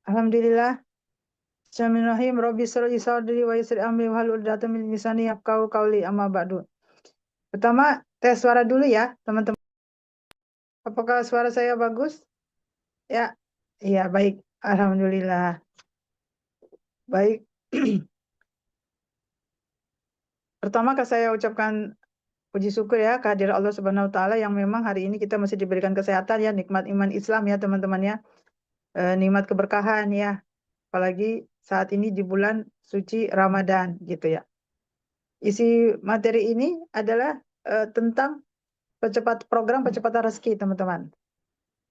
Alhamdulillah. Bismillahirrahmanirrahim. Rabbi shrah sadri wa yassir amri wahlul 'uqdatam min lisani yafqahu qawli amma ba'du. Pertama, tes suara dulu ya, teman-teman. Apakah suara saya bagus? Ya. Iya, baik. Alhamdulillah. Baik. Pertama saya ucapkan puji syukur ya kehadirat Allah Subhanahu wa taala yang memang hari ini kita masih diberikan kesehatan ya, nikmat iman Islam ya, teman-teman ya. Nikmat keberkahan ya. Apalagi saat ini di bulan suci Ramadan gitu ya. Isi materi ini adalah tentang program percepatan rezeki, teman-teman.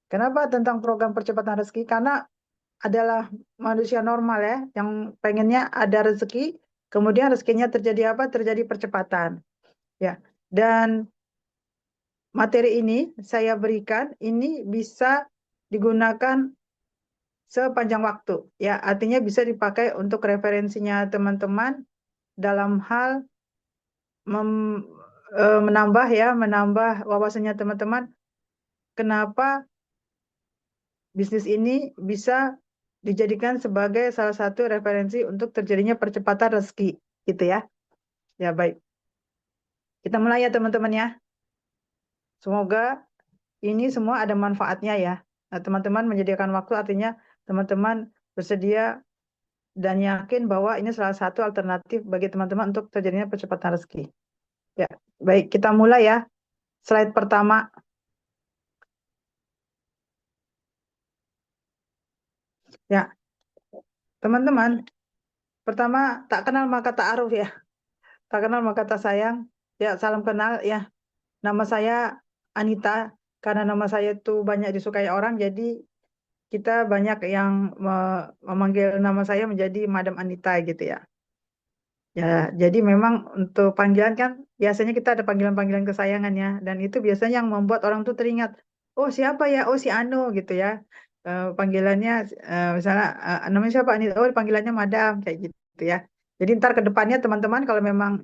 Kenapa tentang program percepatan rezeki? Karena adalah manusia normal ya, yang pengennya ada rezeki, kemudian rezekinya terjadi apa? Terjadi percepatan. Ya. Dan materi ini saya berikan ini bisa digunakan sepanjang waktu. Ya, artinya bisa dipakai untuk referensinya teman-teman dalam hal menambah wawasannya teman-teman. Kenapa bisnis ini bisa dijadikan sebagai salah satu referensi untuk terjadinya percepatan rezeki, gitu ya. Ya baik, kita mulai ya teman-teman ya. Semoga ini semua ada manfaatnya ya. Nah, teman-teman menyediakan waktu artinya teman-teman bersedia dan yakin bahwa ini salah satu alternatif bagi teman-teman untuk terjadinya percepatan rezeki. Ya, baik, kita mulai ya. Slide pertama. Ya, teman-teman, pertama tak kenal maka tak aruf ya. Tak kenal maka tak sayang. Ya, salam kenal ya. Nama saya Anita. Karena nama saya itu banyak disukai orang, jadi kita banyak yang memanggil nama saya menjadi Madam Anita gitu ya. Ya, jadi memang untuk panggilan kan biasanya kita ada panggilan-panggilan kesayangan ya, dan itu biasanya yang membuat orang tuh teringat, oh siapa ya, oh si Anu gitu ya. Panggilannya misalnya namanya siapa Anita, oh panggilannya Madam kayak gitu ya. Jadi ntar ke depannya teman-teman kalau memang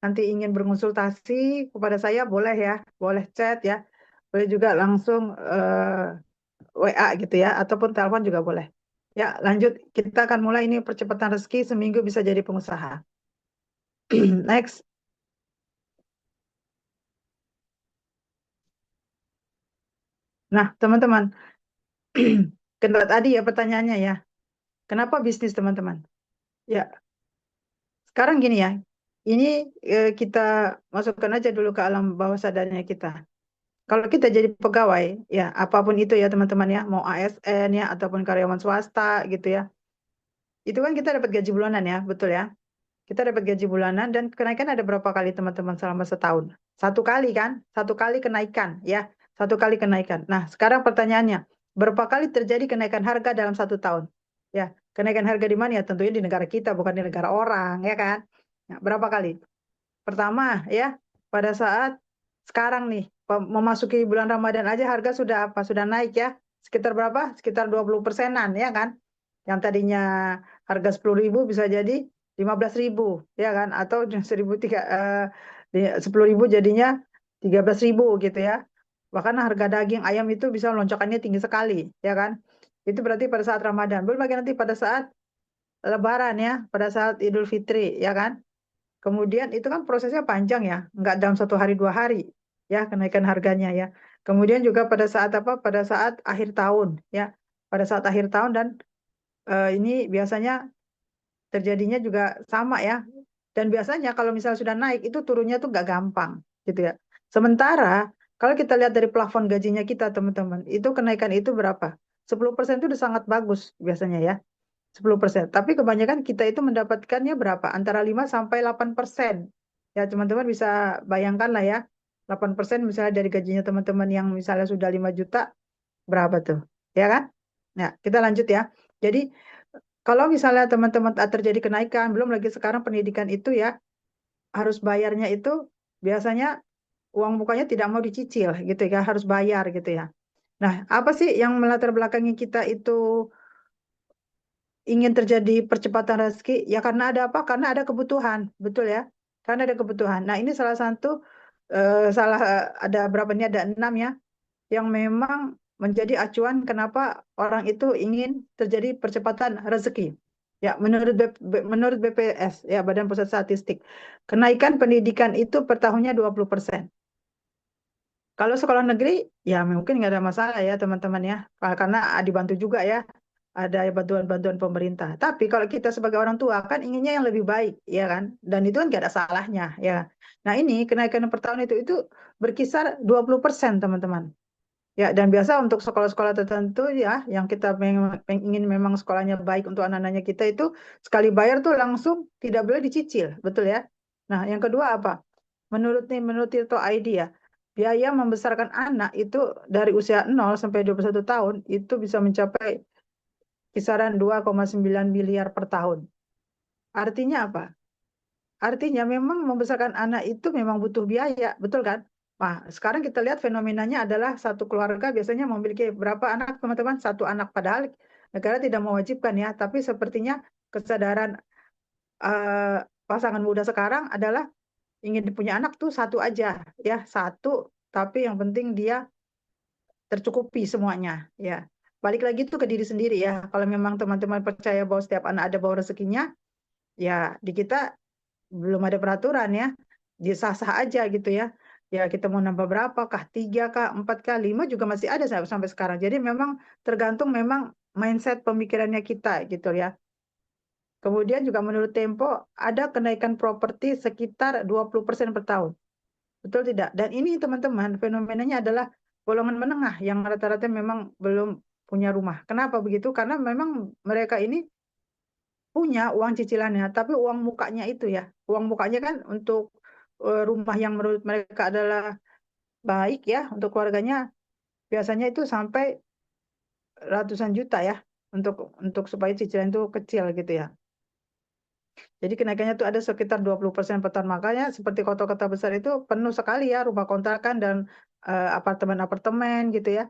nanti ingin berkonsultasi kepada saya boleh ya, boleh chat ya, boleh juga langsung WA gitu ya, ataupun telepon juga boleh. Ya, lanjut kita akan mulai ini percepatan rezeki seminggu bisa jadi pengusaha. Next. Nah, teman-teman, kenapa tadi ya pertanyaannya ya, kenapa bisnis teman-teman? Ya, sekarang gini ya, ini kita masukkan aja dulu ke alam bawah sadarnya kita. Kalau kita jadi pegawai, ya apapun itu ya teman-teman ya, mau ASN ya ataupun karyawan swasta gitu ya, itu kan kita dapat gaji bulanan ya, betul ya? Kita dapat gaji bulanan dan kenaikan ada berapa kali teman-teman selama setahun? Satu kali kan? Satu kali kenaikan ya, satu kali kenaikan. Nah, sekarang pertanyaannya, berapa kali terjadi kenaikan harga dalam satu tahun? Ya, kenaikan harga di mana ya? Tentunya di negara kita, bukan di negara orang, ya kan? Nah, berapa kali? Pertama ya, pada saat sekarang nih, memasuki bulan Ramadan aja harga sudah apa? Sudah naik ya. Sekitar berapa? Sekitar 20%-an ya kan? Yang tadinya harga 10.000 bisa jadi 15.000 ya kan? Atau 10.000 jadinya 13.000 gitu ya. Bahkan harga daging ayam itu bisa loncakannya tinggi sekali ya kan? Itu berarti pada saat Ramadan. Belum lagi nanti pada saat Lebaran ya, pada saat Idul Fitri ya kan? Kemudian itu kan prosesnya panjang ya, nggak dalam 1 hari 2 hari ya kenaikan harganya ya. Kemudian juga pada saat apa? Pada saat akhir tahun ya, pada saat akhir tahun dan ini biasanya terjadinya juga sama ya. Dan biasanya kalau misalnya sudah naik itu turunnya tuh nggak gampang gitu ya. Sementara kalau kita lihat dari plafon gajinya kita teman-teman, itu kenaikan itu berapa? 10% itu udah sangat bagus biasanya ya. 10%. Tapi kebanyakan kita itu mendapatkannya berapa? Antara 5 sampai 8%. Ya, teman-teman bisa bayangkan lah ya. 8% misalnya dari gajinya teman-teman yang misalnya sudah 5 juta, berapa tuh? Ya kan? Nah, kita lanjut ya. Jadi, kalau misalnya teman-teman terjadi kenaikan, belum lagi sekarang pendidikan itu ya, harus bayarnya itu biasanya uang mukanya tidak mau dicicil gitu ya, harus bayar gitu ya. Nah, apa sih yang melatar belakangi kita itu ingin terjadi percepatan rezeki ya karena ada apa? Karena ada kebutuhan, betul ya? Karena ada kebutuhan. Nah ini salah satu ada berapa ini ada 6 ya yang memang menjadi acuan kenapa orang itu ingin terjadi percepatan rezeki. Ya, menurut BPS, ya Badan Pusat Statistik, kenaikan pendidikan itu per tahunnya 20%. Kalau sekolah negeri, ya mungkin nggak ada masalah ya teman-teman ya, karena dibantu juga ya, ada bantuan-bantuan pemerintah. Tapi kalau kita sebagai orang tua kan inginnya yang lebih baik, ya kan? Dan itu kan nggak ada salahnya, ya. Nah ini kenaikan per tahun itu berkisar 20% teman-teman. Ya, dan biasa untuk sekolah-sekolah tertentu ya, yang kita ingin memang sekolahnya baik untuk anak-anaknya kita itu sekali bayar tuh langsung tidak boleh dicicil, betul ya? Nah, yang kedua apa? Menurut Tirto ID ya, biaya membesarkan anak itu dari usia 0 sampai 21 tahun itu bisa mencapai kisaran 2,9 miliar per tahun. Artinya apa? Artinya memang membesarkan anak itu memang butuh biaya, betul kan? Nah, sekarang kita lihat fenomenanya adalah satu keluarga biasanya memiliki berapa anak, teman-teman? Satu anak, padahal negara tidak mewajibkan ya, tapi sepertinya kesadaran pasangan muda sekarang adalah ingin punya anak tuh satu aja, ya satu, tapi yang penting dia tercukupi semuanya, ya. Balik lagi tuh ke diri sendiri ya. Kalau memang teman-teman percaya bahwa setiap anak ada bawa rezekinya, ya di kita belum ada peraturan ya, dia sah-sah aja gitu ya. Ya kita mau nambah berapa kah, 3 kah, 4 kah, 5 juga masih ada sampai sekarang. Jadi memang tergantung memang mindset pemikirannya kita gitu ya. Kemudian juga menurut Tempo ada kenaikan properti sekitar 20% per tahun. Betul tidak? Dan ini teman-teman fenomenanya adalah golongan menengah yang rata-rata memang belum punya rumah. Kenapa begitu? Karena memang mereka ini punya uang cicilannya, tapi uang mukanya itu ya. Uang mukanya kan untuk rumah yang menurut mereka adalah baik ya untuk keluarganya biasanya itu sampai ratusan juta ya untuk supaya cicilan itu kecil gitu ya. Jadi kenaikannya itu ada sekitar 20% per tahun. Makanya seperti kota-kota besar itu penuh sekali ya rumah kontrakan dan apartemen-apartemen gitu ya.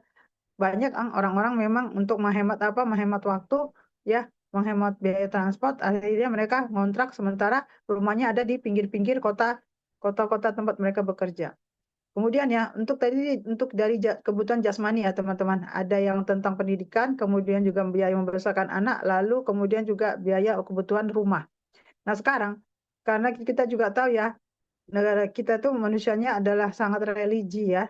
Banyak orang-orang memang untuk menghemat apa? Menghemat waktu ya, menghemat biaya transport, akhirnya mereka ngontrak sementara rumahnya ada di pinggir-pinggir kota-kota tempat mereka bekerja. Kemudian ya, untuk dari kebutuhan jasmani ya teman-teman, ada yang tentang pendidikan, kemudian juga biaya membesarkan anak, lalu kemudian juga biaya kebutuhan rumah. Nah sekarang, karena kita juga tahu ya, negara kita tuh manusianya adalah sangat religi ya.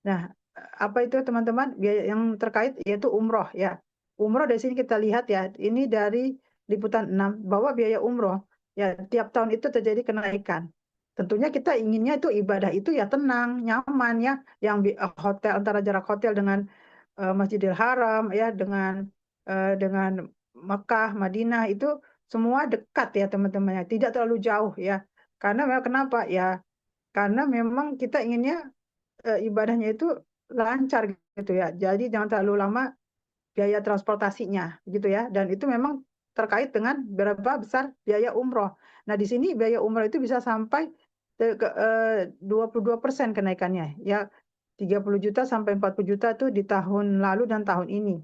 Nah, apa itu teman-teman? Biaya yang terkait yaitu umroh ya. Umroh dari sini kita lihat ya, ini dari liputan 6 bahwa biaya umroh ya tiap tahun itu terjadi kenaikan. Tentunya kita inginnya itu ibadah itu ya tenang, nyaman ya, yang hotel antara jarak hotel dengan Masjidil Haram ya dengan Mekah, Madinah itu semua dekat ya teman-teman ya, tidak terlalu jauh ya. Karena memang kenapa ya? Karena memang kita inginnya ibadahnya itu lancar gitu ya. Jadi jangan terlalu lama biaya transportasinya gitu ya. Dan itu memang terkait dengan berapa besar biaya umroh. Nah, di sini biaya umroh itu bisa sampai 22% kenaikannya. Ya, 30 juta sampai 40 juta itu di tahun lalu dan tahun ini.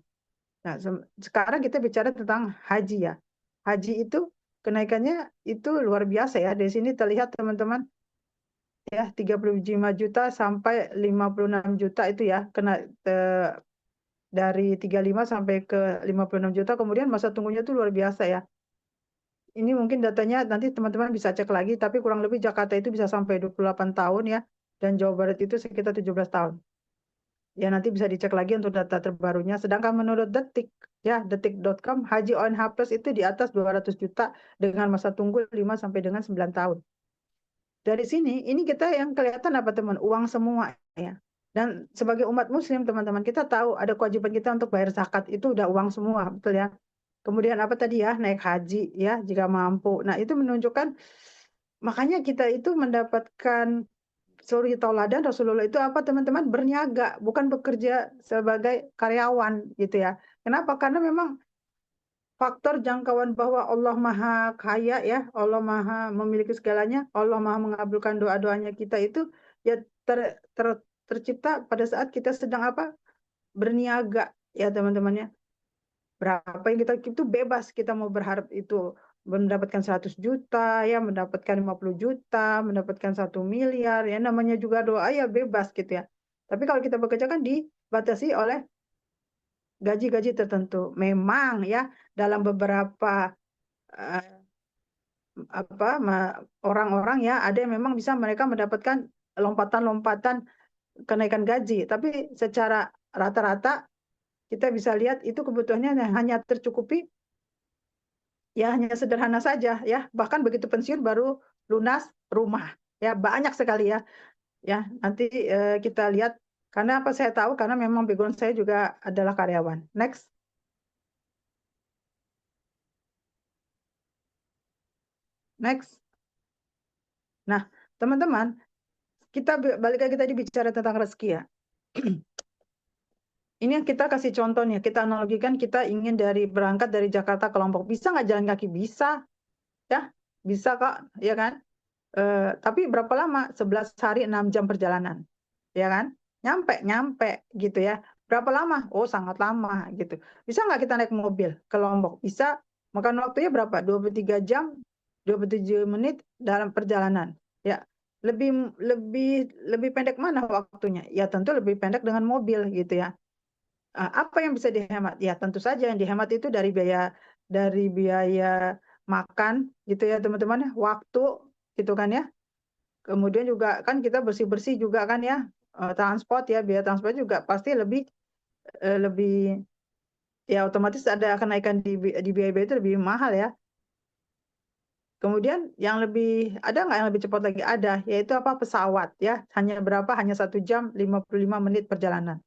Nah, sekarang kita bicara tentang haji ya. Haji itu kenaikannya itu luar biasa ya. Di sini terlihat teman-teman ya 35 juta sampai 56 juta itu ya kena dari 35 sampai ke 56 juta, kemudian masa tunggunya itu luar biasa ya. Ini mungkin datanya nanti teman-teman bisa cek lagi, tapi kurang lebih Jakarta itu bisa sampai 28 tahun ya, dan Jawa Barat itu sekitar 17 tahun. Ya nanti bisa dicek lagi untuk data terbarunya. Sedangkan menurut Detik, ya detik.com, haji ONH Plus itu di atas 200 juta dengan masa tunggu 5 sampai dengan 9 tahun. Dari sini, ini kita yang kelihatan apa teman? Uang semua ya. Dan sebagai umat muslim teman-teman, kita tahu ada kewajiban kita untuk bayar zakat, itu udah uang semua, betul ya. Kemudian apa tadi ya, naik haji ya, jika mampu. Nah itu menunjukkan, makanya kita itu mendapatkan suri tauladan Rasulullah itu apa teman-teman? Berniaga, bukan bekerja sebagai karyawan gitu ya. Kenapa? Karena memang faktor jangkauan bahwa Allah Maha Kaya ya, Allah Maha memiliki segalanya, Allah Maha mengabulkan doa-doanya kita itu ya tercipta pada saat kita sedang apa? Berniaga ya teman-teman ya. Berapa yang kita itu bebas kita mau berharap itu mendapatkan 100 juta ya, mendapatkan 50 juta, mendapatkan 1 miliar ya namanya juga doa ya bebas gitu ya. Tapi kalau kita bekerja kan dibatasi oleh gaji-gaji tertentu. Memang ya dalam beberapa eh, orang-orang ya ada yang memang bisa mereka mendapatkan lompatan-lompatan kenaikan gaji, tapi secara rata-rata kita bisa lihat itu kebutuhannya hanya tercukupi ya hanya sederhana saja ya. Bahkan begitu pensiun baru lunas rumah. Ya banyak sekali ya. Ya, nanti kita lihat karena apa saya tahu karena memang background saya juga adalah karyawan. Next. Next. Nah, teman-teman, kita balik lagi tadi bicara tentang rezeki ya. Ini yang kita kasih contoh nih, kita analogikan kita ingin berangkat dari Jakarta ke Lombok. Bisa nggak jalan kaki? Bisa, ya. Bisa Kak, ya kan? Tapi berapa lama? 11 hari 6 jam perjalanan. Ya kan? Nyampe gitu ya. Berapa lama? Oh, sangat lama gitu. Bisa nggak kita naik mobil ke Lombok? Bisa. Makan waktunya berapa? 23 jam, 27 menit dalam perjalanan. Ya. Lebih lebih lebih pendek mana waktunya? Ya tentu lebih pendek dengan mobil gitu ya. Apa yang bisa dihemat? Ya tentu saja yang dihemat itu dari biaya makan gitu ya teman-teman ya, waktu gitu kan ya. Kemudian juga kan kita bersih-bersih juga kan ya, transport ya, biaya transport juga pasti lebih ya otomatis ada kenaikan di biaya-biaya itu lebih mahal ya. Kemudian yang ada nggak yang lebih cepat lagi? Ada, yaitu apa? Pesawat ya. Hanya berapa? Hanya 1 jam 55 menit perjalanan.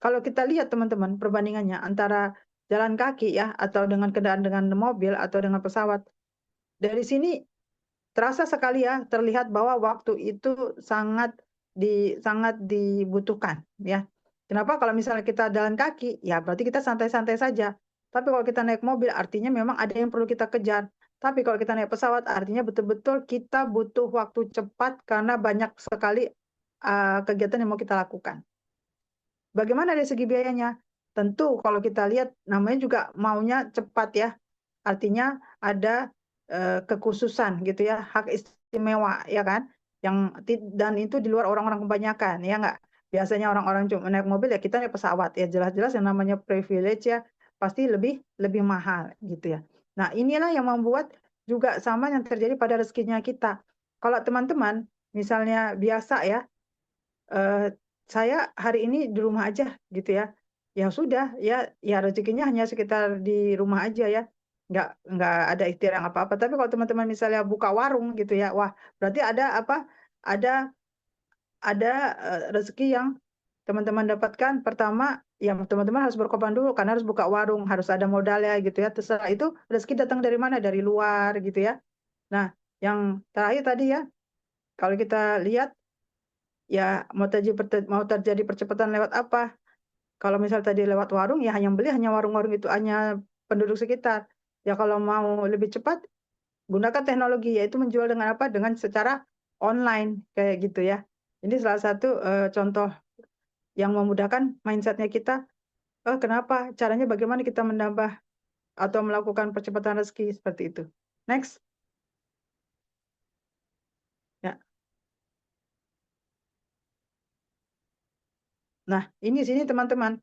Kalau kita lihat teman-teman perbandingannya antara jalan kaki ya atau dengan kendaraan dengan mobil atau dengan pesawat. Dari sini terasa sekali ya terlihat bahwa waktu itu sangat dibutuhkan ya. Kenapa kalau misalnya kita jalan kaki ya berarti kita santai-santai saja. Tapi kalau kita naik mobil artinya memang ada yang perlu kita kejar. Tapi kalau kita naik pesawat artinya betul-betul kita butuh waktu cepat karena banyak sekali kegiatan yang mau kita lakukan. Bagaimana dari segi biayanya? Tentu kalau kita lihat namanya juga maunya cepat ya. Artinya ada kekhususan gitu ya, hak istimewa ya kan? Dan itu di luar orang-orang kebanyakan ya nggak? Biasanya orang-orang cuma naik mobil ya kita naik pesawat ya jelas-jelas yang namanya privilege ya pasti lebih lebih mahal gitu ya. Nah, inilah yang membuat juga sama yang terjadi pada rezekinya kita. Kalau teman-teman misalnya biasa ya saya hari ini di rumah aja gitu ya. Ya sudah ya rezekinya hanya sekitar di rumah aja ya. Nggak ada ikhtiar yang apa-apa. Tapi kalau teman-teman misalnya buka warung gitu ya, wah berarti ada apa? Ada rezeki yang teman-teman dapatkan. Pertama, ya teman-teman harus berkorban dulu karena harus buka warung, harus ada modalnya gitu ya. Terserah itu rezeki datang dari mana? Dari luar gitu ya. Nah, yang terakhir tadi ya, kalau kita lihat ya mau terjadi percepatan lewat apa? Kalau misal tadi lewat warung, ya yang beli hanya warung-warung itu, hanya penduduk sekitar. Ya kalau mau lebih cepat, gunakan teknologi, yaitu menjual dengan apa? Dengan secara online, kayak gitu ya. Ini salah satu contoh yang memudahkan mindsetnya kita. Kenapa? Caranya bagaimana kita menambah atau melakukan percepatan rezeki seperti itu. Next. Ya. Nah, ini sini teman-teman.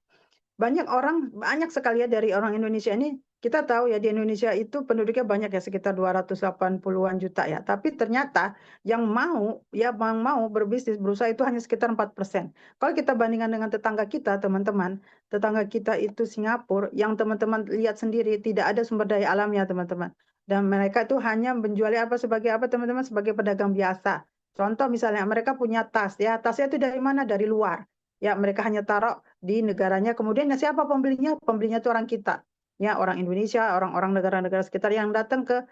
Banyak sekali ya dari orang Indonesia ini, kita tahu ya di Indonesia itu penduduknya banyak ya sekitar 280-an juta ya. Tapi ternyata yang mau berbisnis berusaha itu hanya sekitar 4%. Kalau kita bandingkan dengan tetangga kita, teman-teman, tetangga kita itu Singapura yang teman-teman lihat sendiri tidak ada sumber daya alamnya, teman-teman. Dan mereka itu hanya menjualnya sebagai apa, teman-teman? Sebagai pedagang biasa. Contoh misalnya mereka punya tas ya, tasnya itu dari mana? Dari luar. Ya, mereka hanya taruh di negaranya. Kemudian ya siapa pembelinya? Pembelinya itu orang kita. Ya, orang Indonesia, orang-orang negara-negara sekitar yang datang ke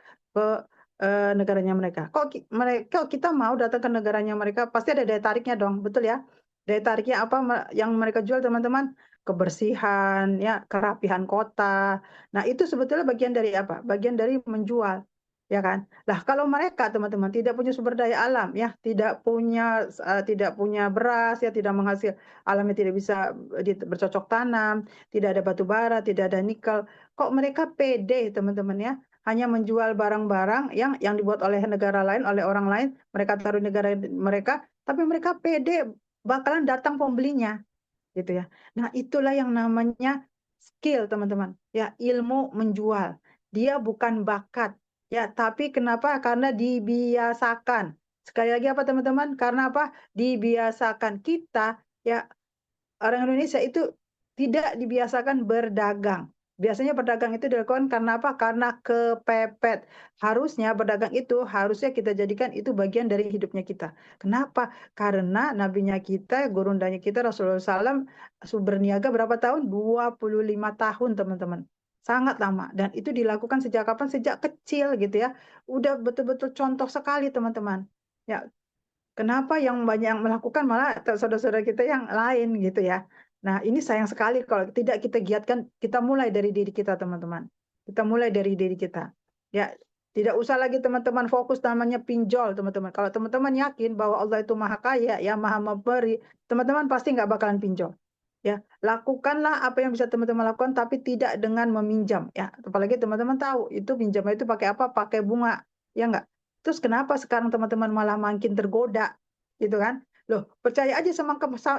negaranya mereka. Kok kita mau datang ke negaranya mereka? Pasti ada daya tariknya dong, betul ya? Daya tariknya apa yang mereka jual, teman-teman? Kebersihan, ya, kerapihan kota. Nah, itu sebetulnya bagian dari apa? Bagian dari menjual, ya kan? Lah, kalau mereka teman-teman tidak punya sumber daya alam, ya, tidak punya beras, ya, tidak menghasil alamnya tidak bisa bercocok tanam, tidak ada batu bara, tidak ada nikel. Kok mereka pede, teman-teman ya? Hanya menjual barang-barang yang dibuat oleh negara lain, oleh orang lain, mereka taruh negara mereka, tapi mereka pede bakalan datang pembelinya. gitu ya. Nah, itulah yang namanya skill, teman-teman. Ya, ilmu menjual. Dia bukan bakat, ya, tapi kenapa? Karena dibiasakan. Sekali lagi apa, teman-teman? Karena apa? Dibiasakan. Kita, ya, orang Indonesia itu tidak dibiasakan berdagang. Biasanya berdagang itu dilakukan karena apa? Karena kepepet. Harusnya berdagang itu harusnya kita jadikan itu bagian dari hidupnya kita. Kenapa? Karena nabinya kita, gurundanya kita Rasulullah SAW berniaga berapa tahun? 25 tahun, teman-teman. Sangat lama. Dan itu dilakukan sejak kapan? Sejak kecil gitu ya. Udah betul-betul contoh sekali, teman-teman. Ya, kenapa yang banyak yang melakukan malah saudara-saudara kita yang lain gitu ya. Nah, ini sayang sekali kalau tidak kita giatkan, kita mulai dari diri kita, teman-teman. Kita mulai dari diri kita. Ya, tidak usah lagi teman-teman fokus namanya pinjol, teman-teman. Kalau teman-teman yakin bahwa Allah itu maha kaya, ya maha memberi, teman-teman pasti nggak bakalan pinjol. Ya, lakukanlah apa yang bisa teman-teman lakukan, tapi tidak dengan meminjam. Ya, apalagi teman-teman tahu itu pinjam itu pakai apa? Pakai bunga, ya nggak? Terus kenapa sekarang teman-teman malah makin tergoda, gitu kan? Loh, percaya aja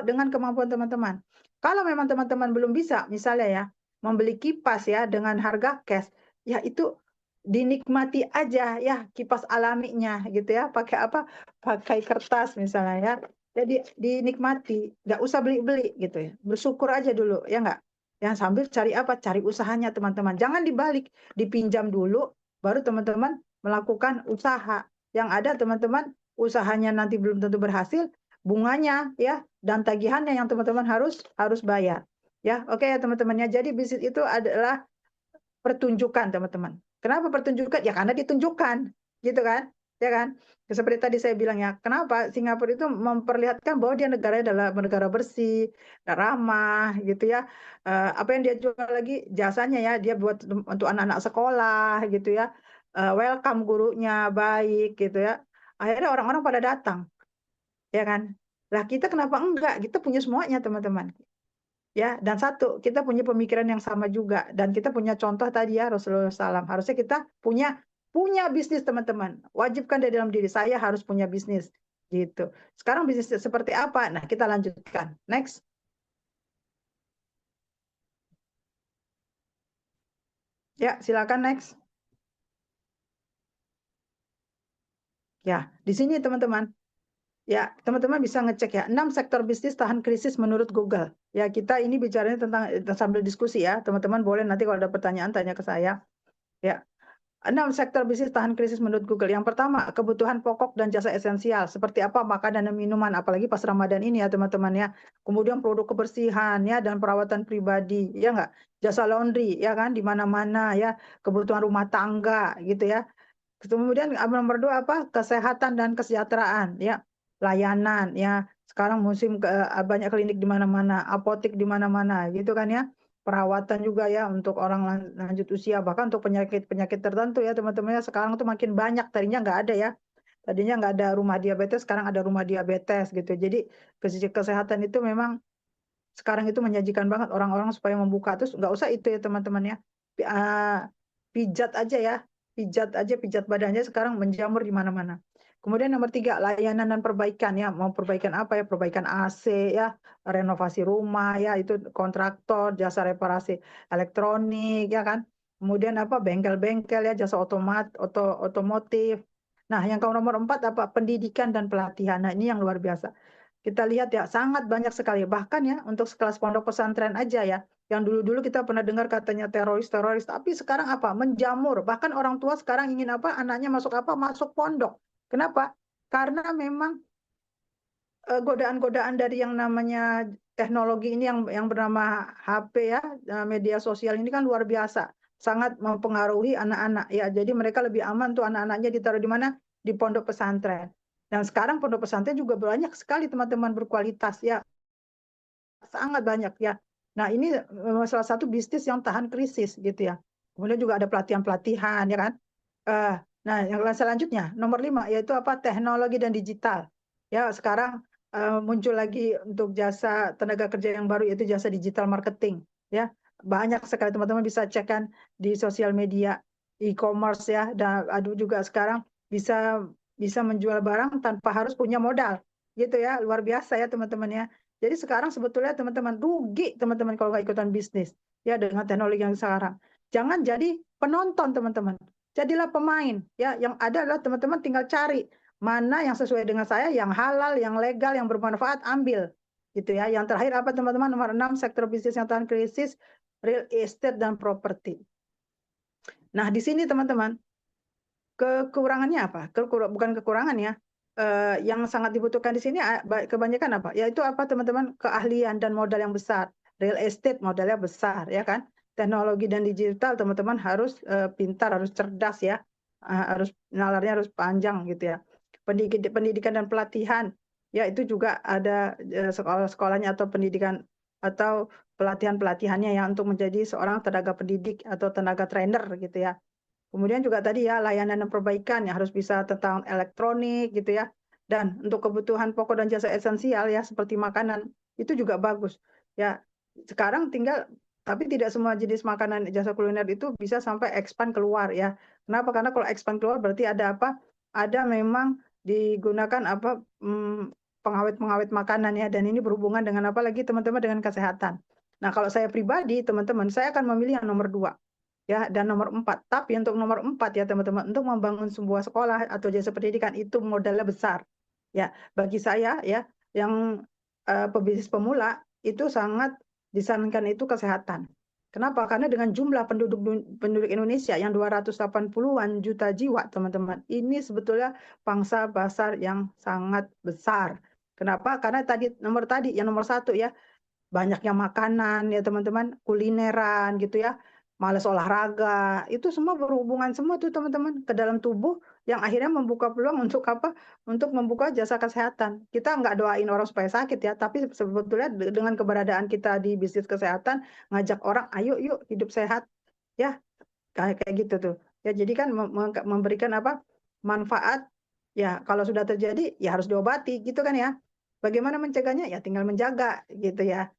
dengan kemampuan teman-teman. Kalau memang teman-teman belum bisa, misalnya ya, membeli kipas ya dengan harga cash, ya itu dinikmati aja ya kipas alaminya gitu ya. Pakai apa? Pakai kertas misalnya ya. Jadi dinikmati, nggak usah beli-beli gitu ya. Bersyukur aja dulu, ya nggak? Yang sambil cari apa? Cari usahanya teman-teman. Jangan dibalik, dipinjam dulu, baru teman-teman melakukan usaha. Yang ada teman-teman usahanya nanti belum tentu berhasil, bunganya ya dan tagihannya yang teman-teman harus bayar. Ya, oke ya teman-teman ya. Jadi bisnis itu adalah pertunjukan, teman-teman. Kenapa pertunjukan? Ya karena ditunjukkan, gitu kan? Ya kan? Seperti tadi saya bilang ya, kenapa Singapura itu memperlihatkan bahwa dia negaranya adalah negara bersih, ramah, gitu ya. Apa yang dia jual lagi jasanya ya, dia buat untuk anak-anak sekolah, gitu ya. Welcome gurunya baik, gitu ya. Akhirnya orang-orang pada datang, ya kan? Lah kita kenapa enggak? Kita punya semuanya, teman-teman. Ya, dan satu, kita punya pemikiran yang sama juga dan kita punya contoh tadi ya Rasulullah SAW. Harusnya kita punya punya bisnis, teman-teman. Wajibkan dari dalam diri saya harus punya bisnis gitu. Sekarang bisnis seperti apa? Nah, kita lanjutkan. Next. Ya, silakan next. Ya, di sini teman-teman. Ya, teman-teman bisa ngecek ya. 6 sektor bisnis tahan krisis menurut Google. Ya, kita ini bicaranya tentang sambil diskusi ya. Teman-teman boleh nanti kalau ada pertanyaan tanya ke saya. Ya, 6 sektor bisnis tahan krisis menurut Google. Yang pertama, kebutuhan pokok dan jasa esensial. Seperti apa makanan dan minuman, apalagi pas Ramadan ini ya teman-teman ya. Kemudian produk kebersihan ya dan perawatan pribadi, ya nggak? Jasa laundry, ya kan, di mana-mana ya. Kebutuhan rumah tangga gitu ya. Kemudian nomor dua apa? Kesehatan dan kesejahteraan, ya. Layanan, ya. Sekarang musim banyak klinik di mana-mana, apotek di mana-mana, gitu kan ya. Perawatan juga ya untuk orang lanjut usia, bahkan untuk penyakit-penyakit tertentu ya teman-teman ya. Sekarang tuh makin banyak, tadinya nggak ada ya. Tadinya nggak ada rumah diabetes, sekarang ada rumah diabetes gitu. Jadi kesehatan itu memang sekarang itu menjanjikan banget orang-orang supaya membuka. Terus nggak usah itu ya teman-teman ya. Pijat aja ya, pijat badannya sekarang menjamur di mana-mana. Kemudian nomor tiga, layanan dan perbaikan ya. Mau perbaikan apa ya? Perbaikan AC ya, renovasi rumah ya, itu kontraktor, jasa reparasi elektronik ya kan. Kemudian apa? Bengkel-bengkel ya, jasa otomotif. Nah, yang nomor empat apa? Pendidikan dan pelatihan. Nah, ini yang luar biasa. Kita lihat ya, sangat banyak sekali. Bahkan ya, untuk sekelas pondok pesantren aja ya, yang dulu-dulu kita pernah dengar katanya teroris-teroris, tapi sekarang apa? Menjamur. Bahkan orang tua sekarang ingin apa? Anaknya masuk apa? Masuk pondok. Kenapa? Karena memang godaan-godaan dari yang namanya teknologi ini yang bernama HP ya, media sosial ini kan luar biasa. Sangat mempengaruhi anak-anak ya. Jadi mereka lebih aman tuh anak-anaknya ditaruh di mana? Di pondok pesantren. Dan sekarang pondok pesantren juga banyak sekali teman-teman berkualitas ya, sangat banyak ya. Nah, ini salah satu bisnis yang tahan krisis gitu ya. Kemudian juga ada pelatihan-pelatihan ya kan. Eh, nah, yang selanjutnya nomor 5 yaitu apa? Teknologi dan digital. Ya, sekarang muncul lagi untuk jasa tenaga kerja yang baru yaitu jasa digital marketing ya. Banyak sekali teman-teman bisa cek kan di sosial media e-commerce ya, dan ada juga sekarang bisa bisa menjual barang tanpa harus punya modal gitu ya. Luar biasa ya teman-teman ya. Jadi sekarang sebetulnya teman-teman rugi teman-teman kalau nggak ikutan bisnis ya dengan teknologi yang sekarang. Jangan jadi penonton teman-teman. Jadilah pemain ya. Yang ada adalah teman-teman tinggal cari mana yang sesuai dengan saya, yang halal, yang legal, yang bermanfaat, ambil gitu ya. Yang terakhir apa teman-teman? Nomor 6 sektor bisnis yang tahan krisis, real estate dan properti. Nah, di sini teman-teman kekurangannya apa? Bukan kekurangan ya. Yang sangat dibutuhkan di sini kebanyakan apa? Yaitu apa teman-teman? Keahlian dan modal yang besar. Real estate modalnya besar ya kan. Teknologi dan digital teman-teman harus pintar, harus cerdas ya. Harus nalarnya harus panjang gitu ya. Pendidikan dan pelatihan ya itu juga ada sekolah-sekolahnya atau pendidikan atau pelatihan-pelatihannya ya untuk menjadi seorang tenaga pendidik atau tenaga trainer gitu ya. Kemudian juga tadi ya layanan dan perbaikan yang harus bisa tentang elektronik gitu ya. Dan untuk kebutuhan pokok dan jasa esensial ya seperti makanan itu juga bagus. Ya, sekarang tinggal tapi tidak semua jenis makanan jasa kuliner itu bisa sampai expand keluar ya. Kenapa? Karena kalau expand keluar berarti ada apa? Ada memang digunakan apa pengawet-pengawet makanan ya dan ini berhubungan dengan apa lagi teman-teman dengan kesehatan. Nah, kalau saya pribadi teman-teman saya akan memilih yang nomor 2 ya dan nomor 4. Tapi untuk nomor 4 ya teman-teman, untuk membangun sebuah sekolah atau jasa pendidikan itu modalnya besar. Ya, bagi saya ya yang pebisnis pemula itu sangat disarankan itu kesehatan. Kenapa? Karena dengan jumlah penduduk Indonesia yang 280-an juta jiwa, teman-teman, ini sebetulnya pangsa pasar yang sangat besar. Kenapa? Karena tadi yang nomor 1 ya, banyaknya makanan ya teman-teman, kulineran gitu ya, malas olahraga, itu semua berhubungan semua tuh teman-teman ke dalam tubuh yang akhirnya membuka peluang untuk apa? Untuk membuka jasa kesehatan. Kita nggak doain orang supaya sakit ya, tapi sebetulnya dengan keberadaan kita di bisnis kesehatan, ngajak orang, ayo yuk hidup sehat, ya kayak kayak gitu tuh. Ya jadi kan memberikan apa? Manfaat. Ya kalau sudah terjadi ya harus diobati gitu kan ya. Bagaimana mencegahnya? Ya tinggal menjaga gitu ya.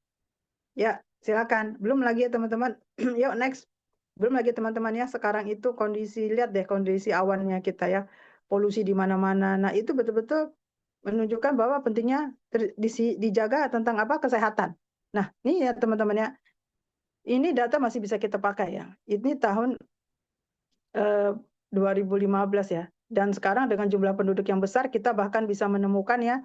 Ya, silakan. Belum lagi ya teman-teman. Yuk next. Belum lagi teman-teman ya, sekarang itu kondisi, lihat deh kondisi awannya kita ya. Polusi di mana-mana. Nah, itu betul-betul menunjukkan bahwa pentingnya dijaga tentang apa? Kesehatan. Nah, ini ya teman-teman ya. Ini data masih bisa kita pakai ya. Ini tahun 2015 ya. Dan sekarang dengan jumlah penduduk yang besar, kita bahkan bisa menemukan ya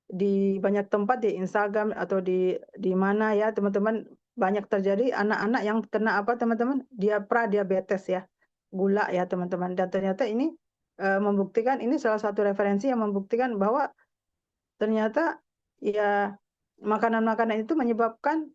di banyak tempat di Instagram atau di mana ya teman-teman banyak terjadi anak-anak yang kena apa teman-teman dia diabetes ya gula ya teman-teman dan ternyata ini membuktikan ini salah satu referensi yang membuktikan bahwa ternyata ya makanan-makanan itu menyebabkan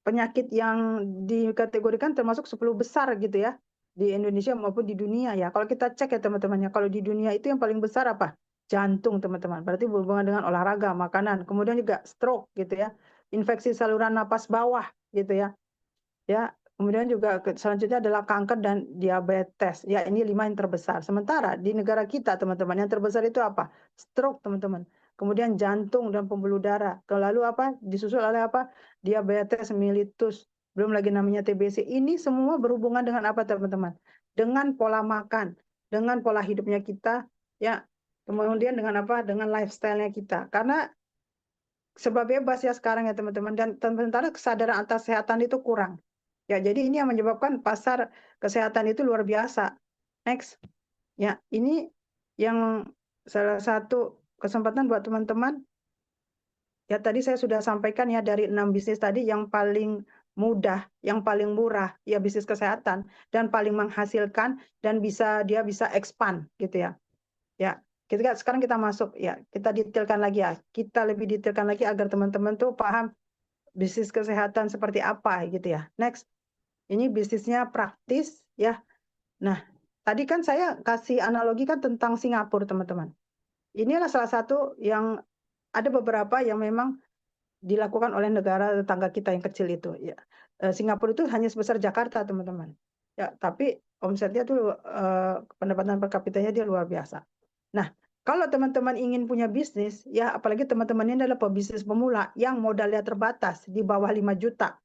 penyakit yang dikategorikan termasuk 10 besar gitu ya di Indonesia maupun di dunia ya. Kalau kita cek ya teman-teman ya, kalau di dunia itu yang paling besar apa? Jantung teman-teman. Berarti berhubungan dengan olahraga, makanan, kemudian juga stroke gitu ya. Infeksi saluran napas bawah gitu ya. Ya, kemudian juga selanjutnya adalah kanker dan diabetes. Ya, ini 5 yang terbesar. Sementara di negara kita, teman-teman, yang terbesar itu apa? Stroke, teman-teman. Kemudian jantung dan pembuluh darah. Lalu apa? Disusul oleh apa? Diabetes mellitus. Belum lagi namanya TBC. Ini semua berhubungan dengan apa, teman-teman? Dengan pola makan, dengan pola hidupnya kita, ya. Kemudian dengan apa? Dengan lifestyle-nya kita. Karena serba bebas ya sekarang ya teman-teman dan sementara kesadaran atas kesehatan itu kurang. Ya, jadi ini yang menyebabkan pasar kesehatan itu luar biasa. Next. Ya, ini yang salah satu kesempatan buat teman-teman. Ya, tadi saya sudah sampaikan ya dari 6 bisnis tadi yang paling mudah, yang paling murah ya bisnis kesehatan dan paling menghasilkan dan dia bisa expand gitu ya. Ya, sekarang kita masuk ya, kita detailkan lagi ya. Kita lebih detailkan lagi agar teman-teman tuh paham bisnis kesehatan seperti apa gitu ya. Next. Ini bisnisnya praktis ya. Nah, tadi kan saya kasih analogi kan tentang Singapura, teman-teman. Inilah salah satu yang ada beberapa yang memang dilakukan oleh negara tetangga kita yang kecil itu ya. Singapura itu hanya sebesar Jakarta, teman-teman. Ya, tapi omsetnya tuh pendapatan per kapitanya dia luar biasa. Nah, kalau teman-teman ingin punya bisnis, ya apalagi teman-teman ini adalah pebisnis pemula yang modalnya terbatas di bawah 5 juta.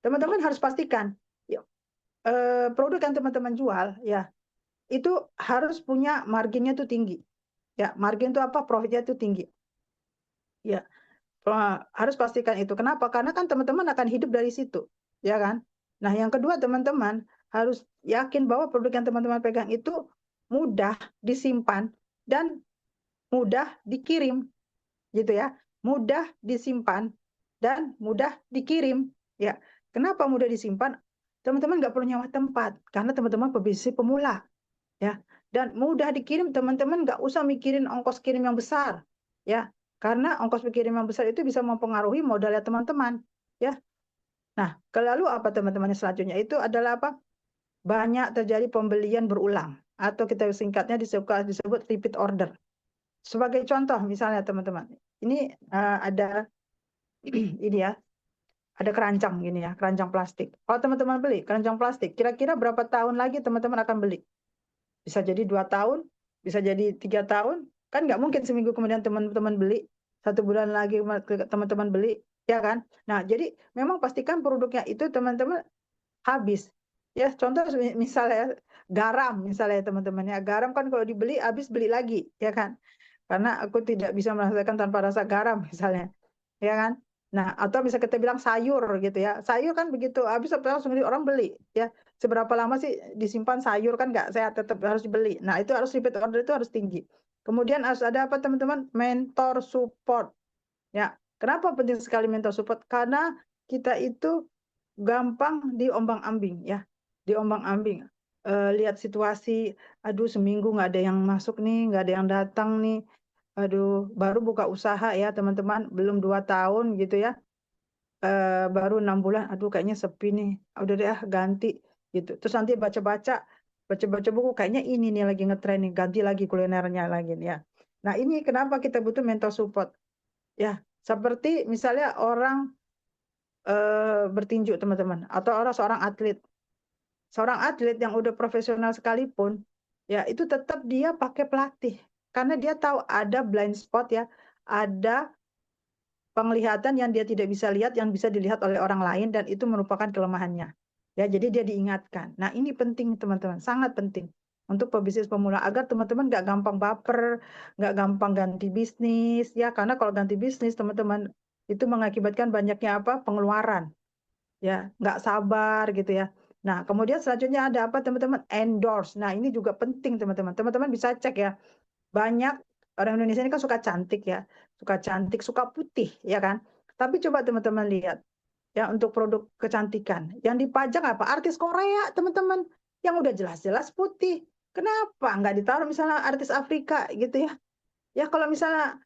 Teman-teman harus pastikan ya, produk yang teman-teman jual ya itu harus punya marginnya tuh tinggi. Ya, margin itu apa? Profitnya itu tinggi. Ya. Harus pastikan itu. Kenapa? Karena kan teman-teman akan hidup dari situ, ya kan? Nah, yang kedua teman-teman harus yakin bahwa produk yang teman-teman pegang itu mudah disimpan dan mudah dikirim, gitu ya. Mudah disimpan dan mudah dikirim, ya. Kenapa mudah disimpan? Teman-teman nggak perlu nyewa tempat karena teman-teman pebisnis pemula, ya. Dan mudah dikirim, teman-teman nggak usah mikirin ongkos kirim yang besar, ya. Karena ongkos kirim yang besar itu bisa mempengaruhi modalnya teman-teman, ya. Nah, lalu apa teman-teman selanjutnya itu adalah apa? Banyak terjadi pembelian berulang atau kita singkatnya disebut repeat order. Sebagai contoh misalnya teman-teman, ini ada ini ya, ada keranjang gini ya, keranjang plastik. Kalau teman-teman beli keranjang plastik, kira-kira berapa tahun lagi teman-teman akan beli? Bisa jadi 2 tahun, bisa jadi 3 tahun, kan nggak mungkin seminggu kemudian teman-teman beli, 1 bulan lagi teman-teman beli, ya kan? Nah, jadi memang pastikan produknya itu teman-teman habis. Ya, contoh misalnya garam misalnya teman-teman ya. Garam kan kalau dibeli habis beli lagi, ya kan? Karena aku tidak bisa merasakan tanpa rasa garam misalnya. Ya kan? Nah, atau bisa kita bilang sayur gitu ya. Sayur kan begitu habis langsung orang beli ya. Seberapa lama sih disimpan sayur kan nggak sehat, tetap harus dibeli. Nah, itu harus repeat order itu harus tinggi. Kemudian harus ada apa teman-teman? Mentor support. Ya, kenapa penting sekali mentor support? Karena kita itu gampang diombang-ambing ya, diombang-ambing. Lihat situasi, aduh seminggu nggak ada yang masuk nih, nggak ada yang datang nih. Aduh, baru buka usaha ya teman-teman, belum 2 tahun gitu ya. Baru 6 bulan, aduh kayaknya sepi nih. Udah deh ganti gitu. Terus nanti baca-baca buku kayaknya ini nih lagi ngetren nih, ganti lagi kulinernya lagi nih ya. Nah, ini kenapa kita butuh mentor support? Ya, seperti misalnya orang bertinju teman-teman atau seorang atlet. Seorang atlet yang udah profesional sekalipun, ya itu tetap dia pakai pelatih karena dia tahu ada blind spot ya, ada penglihatan yang dia tidak bisa lihat yang bisa dilihat oleh orang lain dan itu merupakan kelemahannya. Ya, jadi dia diingatkan. Nah, ini penting teman-teman, sangat penting untuk pebisnis pemula agar teman-teman nggak gampang baper, nggak gampang ganti bisnis ya karena kalau ganti bisnis teman-teman itu mengakibatkan banyaknya apa? Pengeluaran ya nggak sabar gitu ya. Nah, kemudian selanjutnya ada apa teman-teman? Endorse. Nah, ini juga penting teman-teman. Teman-teman bisa cek ya. Banyak orang Indonesia ini kan suka cantik ya, suka cantik, suka putih ya kan. Tapi coba teman-teman lihat ya untuk produk kecantikan yang dipajang apa? Artis Korea teman-teman yang udah jelas-jelas putih. Kenapa nggak ditaruh misalnya artis Afrika gitu ya? Ya kalau misalnya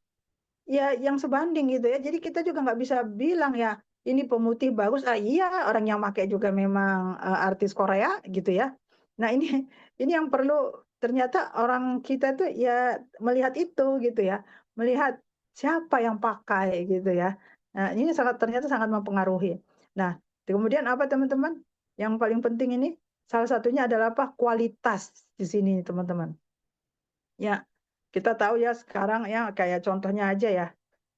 ya yang sebanding gitu ya. Jadi kita juga nggak bisa bilang ya ini pemutih bagus. Ah iya orang yang pakai juga memang artis Korea gitu ya. Nah ini ini yang perlu ternyata orang kita tuh ya melihat itu gitu ya, melihat siapa yang pakai gitu ya. Nah ini ternyata sangat mempengaruhi. Nah kemudian apa teman-teman? Yang paling penting ini salah satunya adalah apa? Kualitas di sini teman-teman. Ya, kita tahu ya sekarang ya kayak contohnya aja ya,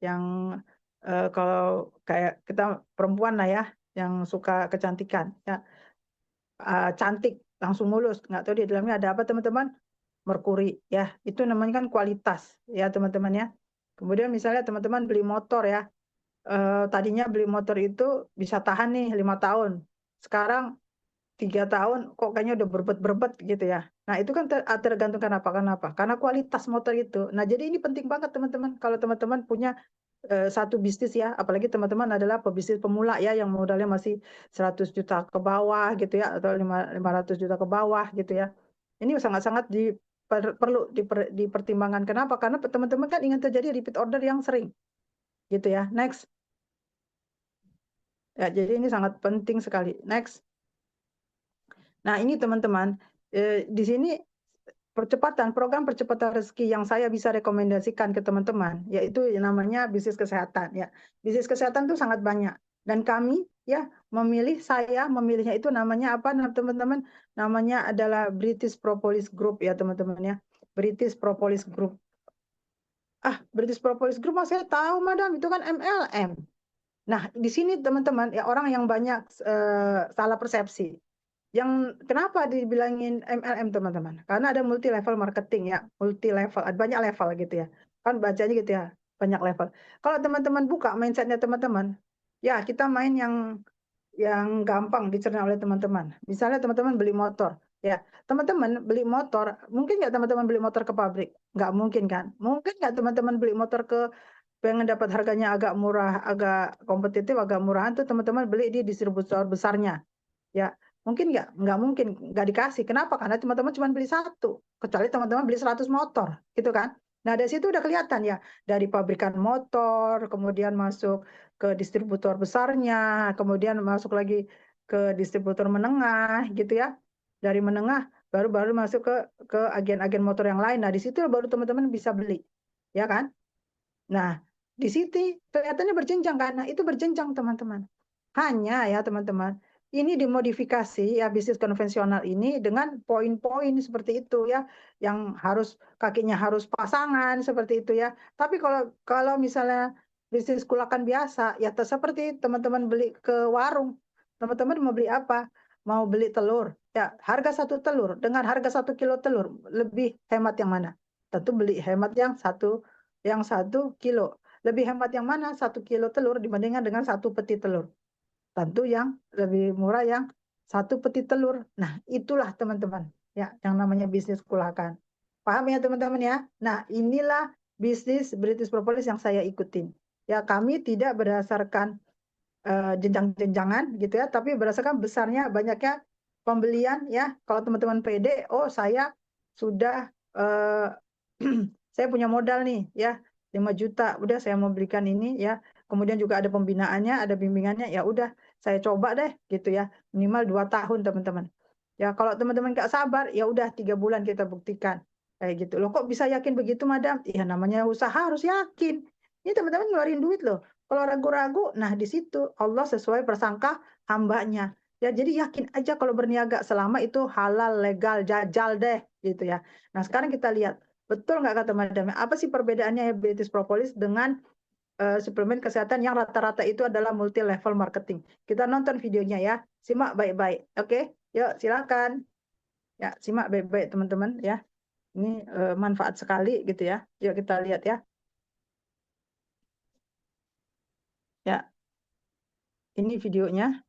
yang kalau kayak kita perempuan lah ya, yang suka kecantikan, ya cantik langsung mulus, nggak tahu di dalamnya ada apa teman-teman? Merkuri ya, itu namanya kan kualitas ya teman-teman ya. Kemudian misalnya teman-teman beli motor ya, tadinya beli motor itu bisa tahan nih 5 tahun, sekarang 3 tahun kok kayaknya udah berbet-berbet gitu ya. Nah itu kan tergantung kenapa? Kenapa? Karena kualitas motor itu. Nah jadi ini penting banget teman-teman. Kalau teman-teman punya satu bisnis ya, apalagi teman-teman adalah pebisnis pemula ya, yang modalnya masih 100 juta ke bawah gitu ya, atau 500 juta ke bawah gitu ya. Ini sangat-sangat perlu dipertimbangkan. Kenapa? Karena teman-teman kan ingin terjadi repeat order yang sering gitu ya. Next. Ya, jadi ini sangat penting sekali. Next. Nah, ini teman-teman, di sini program percepatan rezeki yang saya bisa rekomendasikan ke teman-teman, yaitu yang namanya bisnis kesehatan. Ya, bisnis kesehatan itu sangat banyak. Dan kami ya saya memilihnya itu namanya apa, teman-teman? Namanya adalah British Propolis Group ya, teman-teman ya. British Propolis Group. British Propolis Group, saya tahu, madam, itu kan MLM. Nah, di sini teman-teman ya orang yang banyak salah persepsi. Yang kenapa dibilangin MLM teman-teman? Karena ada multi level marketing ya, multi level, ada banyak level gitu ya. Kan bacanya gitu ya. banyak level. Kalau teman-teman buka mindsetnya teman-teman, ya kita main yang gampang dicerna oleh teman-teman. Misalnya teman-teman beli motor, ya teman-teman beli motor, mungkin nggak teman-teman beli motor ke pabrik? Nggak mungkin kan? Mungkin nggak teman-teman beli motor ke pengen dapat harganya agak murah, agak kompetitif, agak murahan tuh teman-teman beli di distributor besarnya. Ya, mungkin nggak? Nggak mungkin, nggak dikasih. Kenapa? Karena teman-teman cuma beli satu. Kecuali teman-teman beli 100 motor, gitu kan? Nah, dari situ udah kelihatan ya, dari pabrikan motor, kemudian masuk ke distributor besarnya, kemudian masuk lagi ke distributor menengah, gitu ya. Dari menengah baru masuk ke agen-agen motor yang lain. Nah, di situ baru teman-teman bisa beli, ya kan? Nah, di situ kelihatannya berjenjang kan? Nah, itu berjenjang teman-teman. Hanya ya teman-teman, ini dimodifikasi ya bisnis konvensional ini dengan poin-poin seperti itu ya, yang harus kakinya harus pasangan seperti itu ya. Tapi kalau kalau misalnya bisnis kulakan biasa ya seperti teman-teman beli ke warung, teman-teman mau beli apa? Mau beli telur, ya harga satu telur dengan harga 1 kilo telur lebih hemat yang mana? Tentu beli hemat yang 1 kilo. Lebih hemat yang mana? 1 kilo telur dibandingkan dengan satu peti telur. Tentu yang lebih murah yang satu peti telur. Nah, itulah teman-teman ya yang namanya bisnis kulakan. Paham ya teman-teman ya? Nah, inilah bisnis British Propolis yang saya ikutin. Ya, kami tidak berdasarkan jenjang-jenjangan gitu ya, tapi berdasarkan besarnya banyaknya pembelian ya. Kalau teman-teman pede, oh saya sudah saya punya modal nih ya 5 juta, udah saya mau belikan ini ya. Kemudian juga ada pembinaannya, ada bimbingannya, ya udah saya coba deh gitu ya. Minimal 2 tahun teman-teman. Ya kalau teman-teman nggak sabar, ya udah 3 bulan kita buktikan kayak gitu. Loh kok bisa yakin begitu, Madam? Ya namanya usaha harus yakin. Ini teman-teman ngeluarin duit loh. Kalau ragu-ragu, nah di situ Allah sesuai prasangka hambanya. Ya jadi yakin aja kalau berniaga selama itu halal, legal, jajal deh gitu ya. Nah sekarang kita lihat betul nggak kata Madam? Apa sih perbedaannya British Propolis dengan suplemen kesehatan yang rata-rata itu adalah multi level marketing? Kita nonton videonya ya, simak baik-baik. Oke, yuk silakan. Ya, simak baik-baik teman-teman ya. Ini manfaat sekali gitu ya. Yuk kita lihat ya. Ya, ini videonya.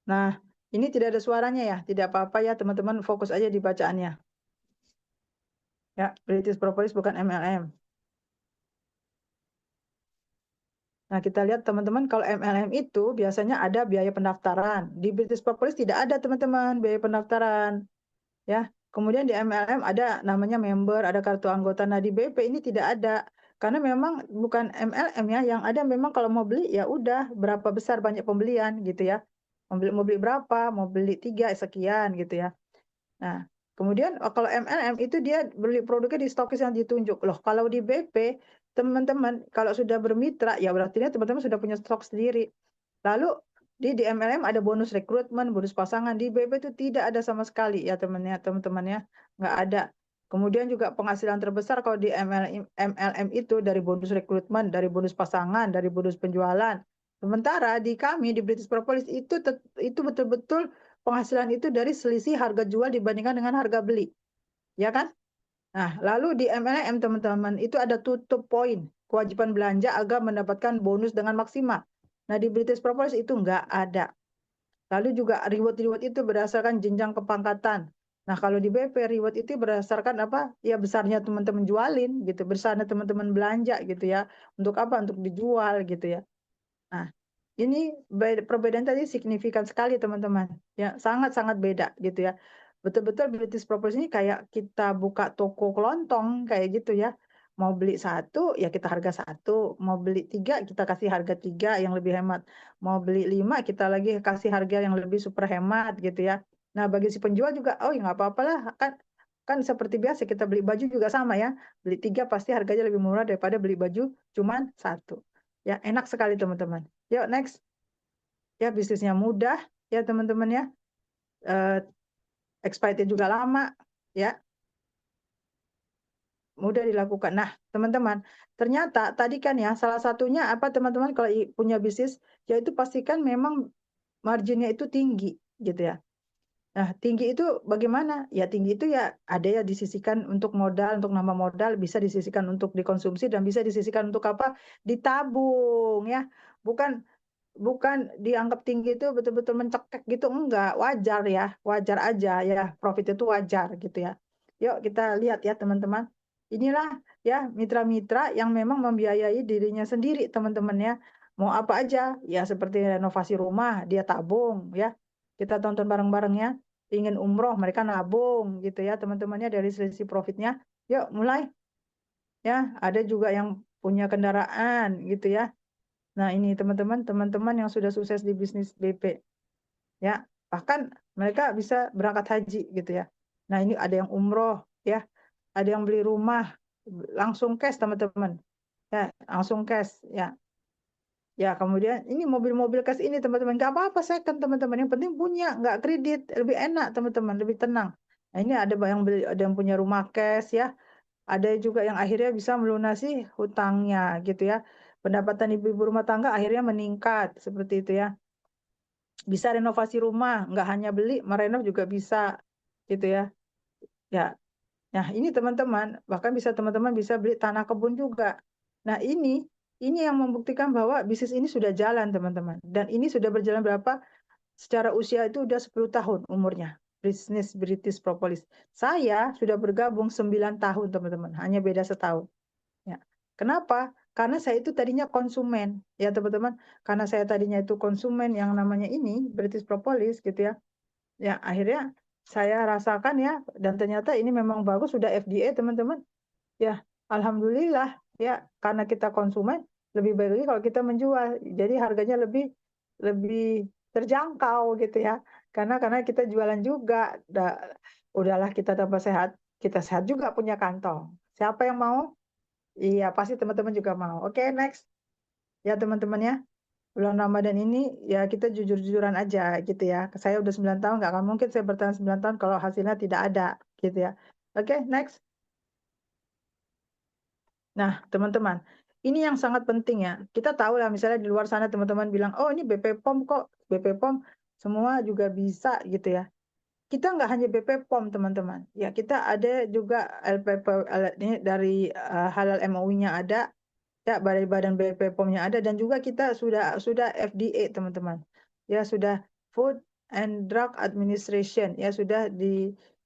Nah, ini tidak ada suaranya ya, tidak apa-apa ya teman-teman, fokus aja di bacaannya. Ya, British Propolis bukan MLM. Nah, kita lihat teman-teman, kalau MLM itu biasanya ada biaya pendaftaran. Di British Propolis tidak ada teman-teman biaya pendaftaran. Ya, kemudian di MLM ada namanya member, ada kartu anggota. Nah, di BP ini tidak ada. Karena memang bukan MLM ya, yang ada memang kalau mau beli ya udah berapa besar banyak pembelian gitu ya. Mau beli berapa, mau beli 3 sekian gitu ya. Nah, kemudian kalau MLM itu dia beli produknya di stokis yang ditunjuk. Loh, kalau di BP, teman-teman kalau sudah bermitra, ya berarti teman-teman sudah punya stok sendiri. Lalu di MLM ada bonus rekrutmen, bonus pasangan. Di BP itu tidak ada sama sekali ya teman-teman ya, nggak ada. Kemudian juga penghasilan terbesar kalau di MLM itu dari bonus rekrutmen, dari bonus pasangan, dari bonus penjualan. Sementara di kami di British Propolis itu betul-betul penghasilan itu dari selisih harga jual dibandingkan dengan harga beli, ya kan? Nah, lalu di MLM teman-teman itu ada tutup poin, kewajiban belanja agar mendapatkan bonus dengan maksimal. Nah, di British Propolis itu nggak ada. Lalu juga reward-reward itu berdasarkan jenjang kepangkatan. Nah, kalau di BP reward itu berdasarkan apa? Ya besarnya teman-teman jualin gitu, besarnya teman-teman belanja gitu ya. Untuk apa? Untuk dijual gitu ya. Nah, ini perbedaan tadi signifikan sekali teman-teman. Ya, sangat-sangat beda gitu ya. Betul-betul British Propolis ini kayak kita buka toko kelontong kayak gitu ya. Mau beli satu, ya kita harga satu. Mau beli 3, kita kasih harga 3 yang lebih hemat. Mau beli 5, kita lagi kasih harga yang lebih super hemat gitu ya. Nah, bagi si penjual juga, oh ya nggak apa-apa lah. Kan seperti biasa kita beli baju juga sama ya. Beli 3 pasti harganya lebih murah daripada beli baju cuman satu. Ya, enak sekali teman-teman. Yuk, next. Ya, bisnisnya mudah ya teman-teman ya. Eh, Expirednya juga lama ya, mudah dilakukan. Nah, teman-teman, ternyata tadi kan ya salah satunya apa teman-teman kalau punya bisnis yaitu pastikan memang marginnya itu tinggi gitu ya. Nah, tinggi itu bagaimana? Ya tinggi itu ya ada ya disisihkan untuk modal, untuk nambah modal, bisa disisihkan untuk dikonsumsi dan bisa disisihkan untuk apa? Ditabung ya. Bukan bukan dianggap tinggi itu betul-betul mencekek gitu, enggak, wajar ya, wajar aja ya, profit itu wajar gitu ya. Yuk kita lihat ya teman-teman. Inilah ya mitra-mitra yang memang membiayai dirinya sendiri teman-teman ya. Mau apa aja, ya seperti renovasi rumah, dia tabung ya. Kita tonton bareng-bareng ya. Ingin umroh, mereka nabung gitu ya teman-temannya dari selisih profitnya. Yuk mulai ya. Ada juga yang punya kendaraan gitu ya. Nah, ini teman-teman, teman-teman yang sudah sukses di bisnis BP, ya. Bahkan mereka bisa berangkat haji gitu ya. Nah, ini ada yang umroh, ya. Ada yang beli rumah langsung cash, teman-teman. Ya, langsung cash, ya. Ya, kemudian ini mobil-mobil cash ini, teman-teman. Nggak apa-apa second, teman-teman. Yang penting punya, nggak kredit, lebih enak, teman-teman, lebih tenang. Nah, ini ada yang beli, ada yang punya rumah cash, ya. Ada juga yang akhirnya bisa melunasi hutangnya gitu ya. Pendapatan ibu-ibu rumah tangga akhirnya meningkat seperti itu ya. Bisa renovasi rumah, nggak hanya beli, merenov juga bisa gitu ya. Ya, nah ini teman-teman, bahkan bisa teman-teman bisa beli tanah kebun juga. Nah ini yang membuktikan bahwa bisnis ini sudah jalan teman-teman. Dan ini sudah berjalan berapa? Secara usia itu udah 10 tahun umurnya. Bisnis British Propolis. Saya sudah bergabung 9 tahun teman-teman, hanya beda setahun. Ya. Kenapa? Karena saya itu tadinya konsumen, ya teman-teman. Karena saya tadinya itu konsumen yang namanya ini British Propolis gitu ya. Ya akhirnya saya rasakan ya, dan ternyata ini memang bagus, sudah FDA teman-teman. Ya alhamdulillah ya, karena kita konsumen lebih baik lagi kalau kita menjual. Jadi harganya lebih lebih terjangkau gitu ya. Karena kita jualan juga. Udahlah kita tambah sehat, kita sehat juga punya kantong. Siapa yang mau? Iya, pasti teman-teman juga mau. Oke, next. Ya, teman-teman ya. Bulan Ramadan ini ya kita jujur-jujuran aja gitu ya. Saya udah 9 tahun, nggak akan mungkin saya bertahan 9 tahun kalau hasilnya tidak ada gitu ya. Oke, next. Nah, teman-teman, ini yang sangat penting ya. Kita tahu lah misalnya di luar sana teman-teman bilang, oh ini BP POM kok, BP POM semua juga bisa gitu ya. Kita nggak hanya BP POM teman-teman. Ya, kita ada juga LPP, ini dari halal MOU-nya ada, ya badan BP POM-nya ada, dan juga kita sudah FDA teman-teman. Ya sudah Food and Drug Administration, ya sudah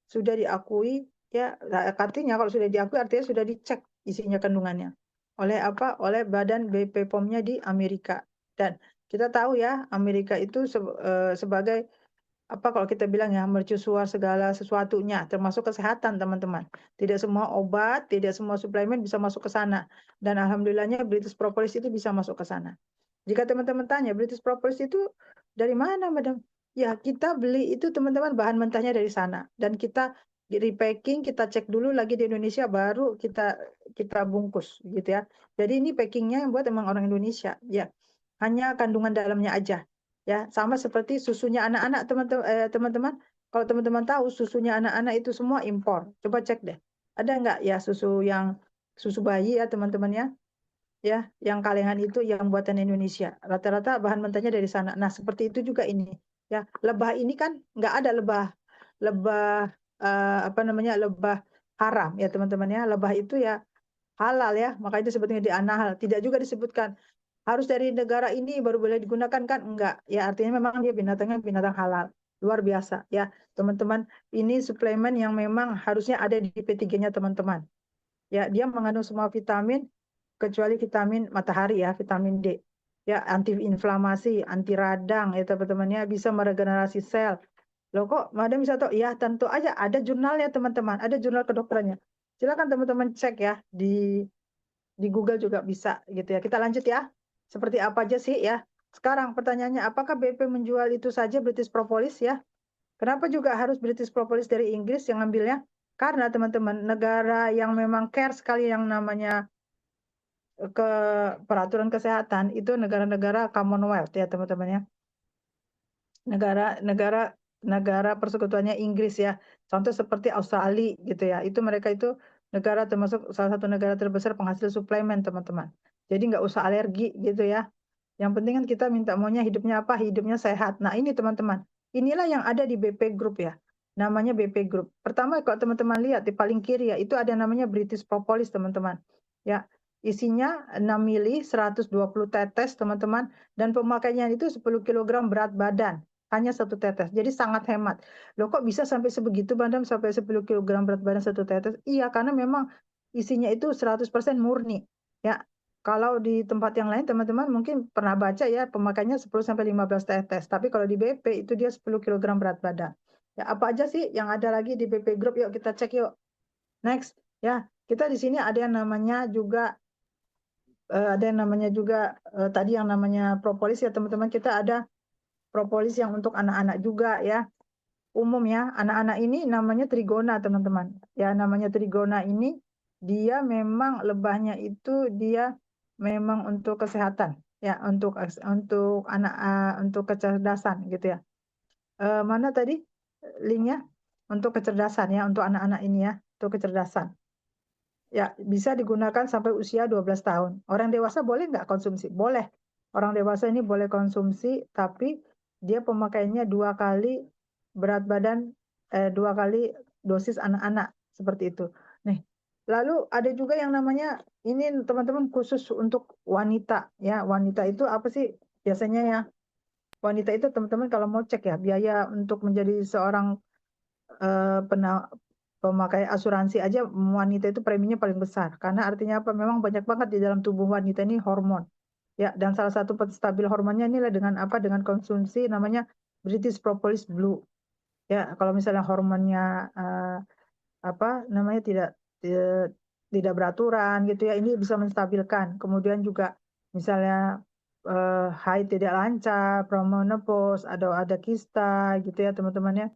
diakui ya, artinya kalau sudah diakui artinya sudah dicek isinya kandungannya oleh apa? Oleh badan BP POM-nya di Amerika. Dan kita tahu ya Amerika itu sebagai apa kalau kita bilang ya mercusuar segala sesuatunya termasuk kesehatan teman-teman. Tidak semua obat, tidak semua suplemen bisa masuk ke sana. Dan alhamdulillahnya British Propolis itu bisa masuk ke sana. Jika teman-teman tanya British Propolis itu dari mana, Madam? Ya, kita beli itu teman-teman bahan mentahnya dari sana dan kita repacking, kita cek dulu lagi di Indonesia baru kita kita bungkus gitu ya. Jadi ini packingnya yang buat emang orang Indonesia. Ya, hanya kandungan dalamnya aja. Ya, sama seperti susunya anak-anak teman-teman. Kalau teman-teman tahu susunya anak-anak itu semua impor. Coba cek deh. Ada nggak ya susu bayi ya teman-teman ya, yang kalengan itu yang buatan Indonesia. Rata-rata bahan mentahnya dari sana. Nah, seperti itu juga ini. Ya, lebah ini kan nggak ada lebah lebah apa namanya lebah haram ya teman-teman ya. Lebah itu ya halal ya, maka itu sebetulnya di anahal. Tidak juga disebutkan harus dari negara ini baru boleh digunakan kan? Enggak. Ya artinya memang dia binatangnya binatang halal. Luar biasa ya teman-teman. Ini suplemen yang memang harusnya ada di P3-nya teman-teman. Ya, dia mengandung semua vitamin kecuali vitamin matahari ya, vitamin D. Ya, anti-inflamasi, anti radang ya teman-teman ya, bisa meregenerasi sel. Loh kok Madam bisa tahu? Ya, tentu aja ada jurnalnya teman-teman, ada jurnal kedokterannya. Silakan teman-teman cek ya di Google juga bisa gitu ya. Kita lanjut ya. Seperti apa aja sih ya? Sekarang pertanyaannya, apakah BP menjual itu saja British Propolis ya? Kenapa juga harus British Propolis dari Inggris yang ngambilnya? Karena teman-teman, negara yang memang care sekali yang namanya ke peraturan kesehatan itu negara-negara Commonwealth ya teman-teman ya. Negara-negara negara persekutuannya Inggris ya. Contoh seperti Australia gitu ya. Itu mereka itu negara termasuk salah satu negara terbesar penghasil suplemen teman-teman. Jadi nggak usah alergi gitu ya. Yang penting kan kita minta maunya hidupnya apa? Hidupnya sehat. Nah ini teman-teman. Inilah yang ada di BP Group ya. namanya BP Group. Pertama kalau teman-teman lihat di paling kiri ya, itu ada namanya British Propolis teman-teman. Ya, isinya 6 mili 120 tetes teman-teman, dan pemakaiannya itu 10 kilogram berat badan, hanya satu tetes. Jadi sangat hemat. Loh kok bisa sampai sebegitu Bandam, sampai 10 kilogram berat badan satu tetes? Iya, karena memang isinya itu 100% murni. Ya, kalau di tempat yang lain teman-teman mungkin pernah baca ya pemakaiannya 10 sampai 15 tetes, tapi kalau di BP itu dia 10 kilogram berat badan. Ya, apa aja sih yang ada lagi di BP Group? Yuk kita cek yuk. Next, ya. Kita di sini ada yang namanya juga tadi yang namanya propolis ya teman-teman. Kita ada propolis yang untuk anak-anak juga ya. Umum ya, anak-anak ini namanya trigona teman-teman. Ya, namanya trigona ini dia memang lebahnya itu dia memang untuk kesehatan ya, untuk anak untuk kecerdasan gitu ya. Mana tadi linknya untuk kecerdasan ya, untuk anak-anak ini ya, untuk kecerdasan. Ya, bisa digunakan sampai usia 12 tahun. Orang dewasa boleh nggak konsumsi? Boleh. Orang dewasa ini boleh konsumsi, tapi dia pemakaiannya 2 kali berat badan, 2 kali dosis anak-anak, seperti itu. Nih, lalu ada juga yang namanya, ini teman-teman khusus untuk wanita. Ya, wanita itu apa sih biasanya ya? Wanita itu teman-teman kalau mau cek ya, biaya untuk menjadi seorang pemakai asuransi aja wanita itu preminya paling besar. Karena artinya apa? Memang banyak banget di dalam tubuh wanita ini hormon. Ya, dan salah satu penstabil hormonnya inilah dengan apa? Dengan konsumsi namanya British Propolis Blue. Ya, kalau misalnya hormonnya apa namanya tidak beraturan gitu ya, ini bisa menstabilkan. Kemudian juga misalnya haid tidak lancar, premenopause, ada kista gitu ya teman-teman ya.